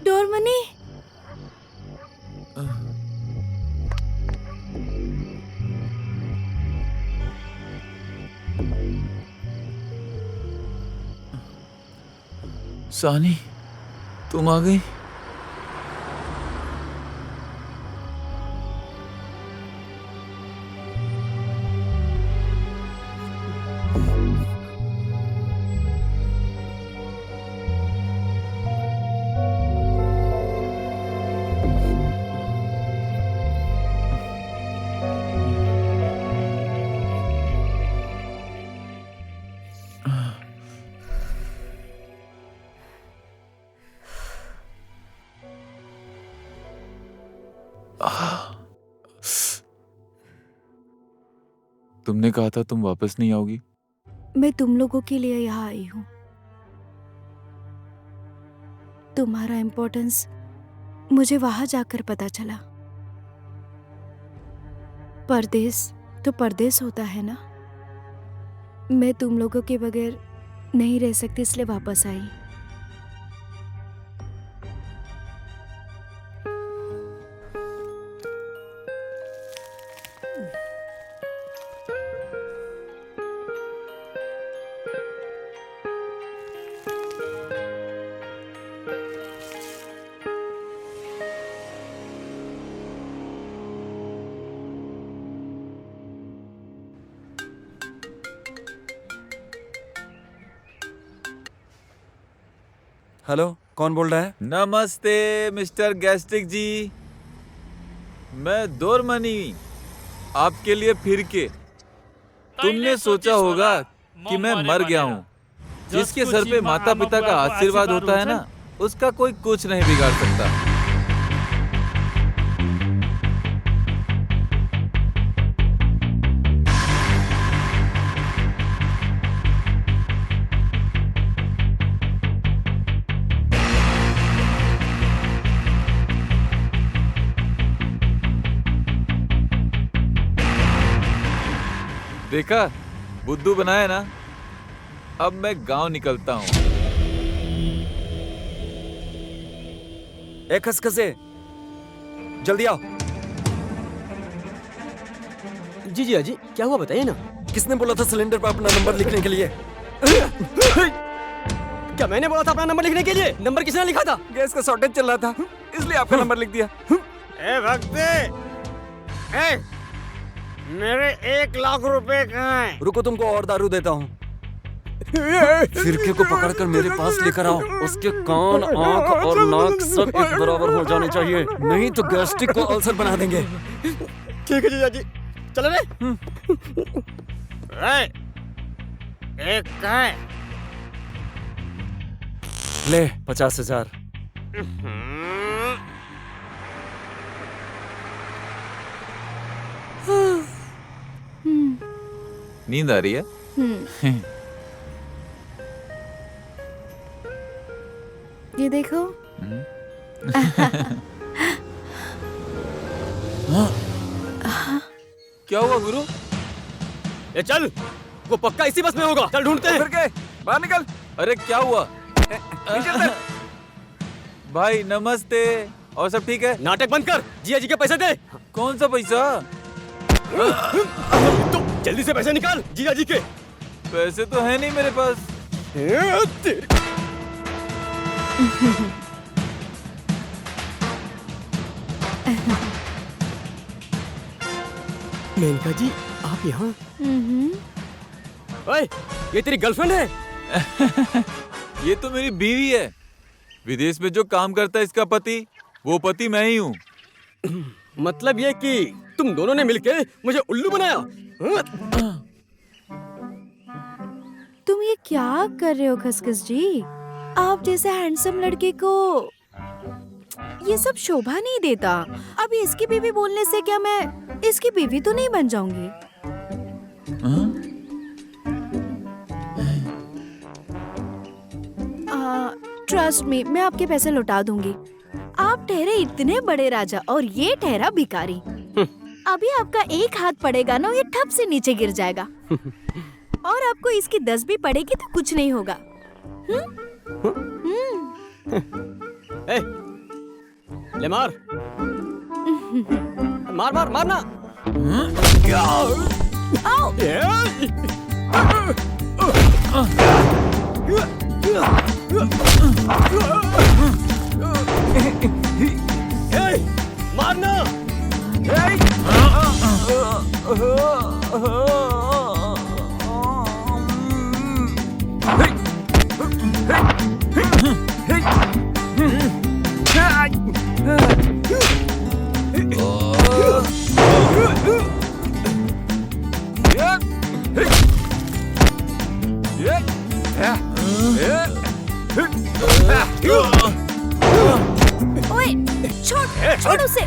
डोरमनी, सानी, तुम आ गई? तुमने कहा था तुम वापस नहीं आओगी। मैं तुम लोगों के लिए यहाँ आई हूँ। तुम्हारा इम्पोर्टेंस मुझे वहां जाकर पता चला। परदेश तो परदेश होता है ना। मैं तुम लोगों के बगैर नहीं रह सकती, इसलिए वापस आई। हेलो, कौन बोल रहा है? नमस्ते मिस्टर गैस्ट्रिक जी, मैं दोरमनी आपके लिए फिर के। तुमने सोचा होगा कि मैं मर गया हूँ। जिसके सर पे माता पिता का आशीर्वाद होता है ना, उसका कोई कुछ नहीं बिगाड़ सकता। देखा, बुद्धू बनाया ना। अब मैं गांव निकलता हूँ। ए खसखसे, जल्दी आओ। जी जी अजी, क्या हुआ बताइए ना। किसने बोला था सिलेंडर पर अपना नंबर लिखने के लिए? क्या मैंने बोला था अपना नंबर लिखने के लिए? नंबर किसने लिखा था? गैस का शॉर्टेज चल रहा था, इसलिए आपका नंबर लिख दिया। ए भक्ते, ए, मेरे 1 लाख रुपए कहाँ हैं? रुको, तुमको और दारू देता हूँ। फिरके को पकड़कर मेरे पास लेकर आओ। उसके कान, आंख और नाक सब एक बराबर हो जाने चाहिए, नहीं तो गैस्ट्रिक को अल्सर बना देंगे। ठीक है जीजा जी, चलो रे। एक कहाँ है? ले 50,000। नींद आ रही है? ये देखो। क्या हुआ गुरु? ए चल, वो पक्का इसी बस में होगा। चल ढूंढते हैं। फिर के बाहर निकल। अरे क्या हुआ? भाई नमस्ते, और सब ठीक है? नाटक बंद कर, जिया जी के पैसे दे। कौन सा पैसा? तो जल्दी से पैसे निकाल, जिया जी के। पैसे तो है नहीं मेरे पास। मेनका जी, आप यहाँ? ओए, ये तेरी गर्लफ्रेंड है? ये तो मेरी बीवी है। विदेश में जो काम करता है इसका पति, वो पति मैं ही हूँ। मतलब ये कि तुम दोनों ने मिलके मुझे उल्लू बनाया? तुम ये क्या कर रहे हो खसखस जी? आप जैसे हैंडसम लड़के को ये सब शोभा नहीं देता। अभी इसकी बीवी बोलने से क्या मैं इसकी बीवी तो नहीं बन जाऊंगी? ट्रस्ट मी, मैं आपके पैसे लौटा दूंगी। आप ठहरे इतने बड़े राजा और ये ठहरा भिखारी। अभी आपका एक हाथ पड़ेगा ना, ये ठप से नीचे गिर जाएगा। और आपको इसकी 10 भी पड़ेगी तो कुछ नहीं होगा। ए, ले मार। मार मार मारना। आओ। मारना। ओए, छोड़ उसे।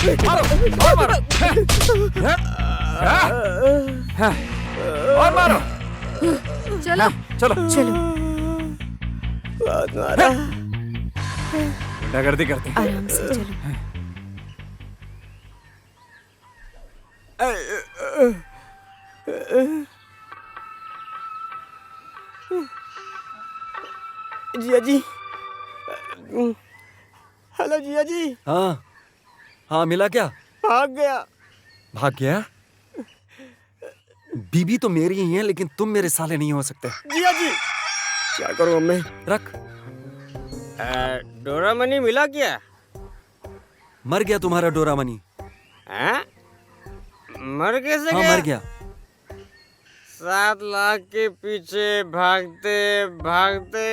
और मारो। चलो चलो चलो गुंडागर्दी करते हैं। आराम से चलो। जिया जी, हेलो जिया जी। हाँ हाँ, मिला क्या? भाग गया। भाग गया? बीबी तो मेरी ही है, लेकिन तुम मेरे साले नहीं हो सकते। जिया जी, क्या करूँ मैं? रख। डोरामनी मिला क्या? मर गया तुम्हारा डोरामनी। हैं? मर कैसे हाँ, गया? मर गया। 7 लाख के पीछे भागते भागते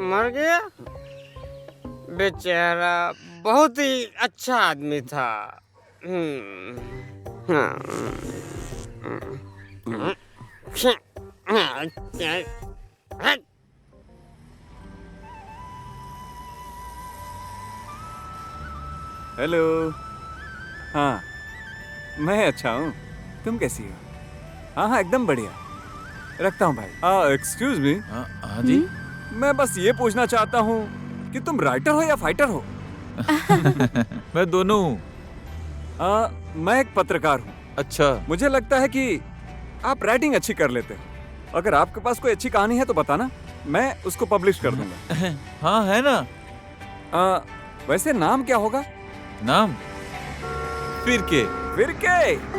मर गया। बेचारा बहुत ही अच्छा आदमी था। हेलो। हाँ, मैं अच्छा हूँ। तुम कैसी हो? हाँ हाँ, एकदम बढ़िया। रखता हूँ भाई। Excuse me. हाँ जी। मैं बस ये पूछना चाहता हूँ कि तुम राइटर हो या फाइटर हो? मैं दोनों हूँ। मैं एक पत्रकार हूँ। अच्छा। मुझे लगता है कि आप राइटिंग अच्छी कर लेते हो। अगर आपके पास कोई अच्छी कहानी है तो बताना, मैं उसको पब्लिश कर दूंगा। हाँ है ना। वैसे नाम क्या होगा? नाम फिर के। फिर के।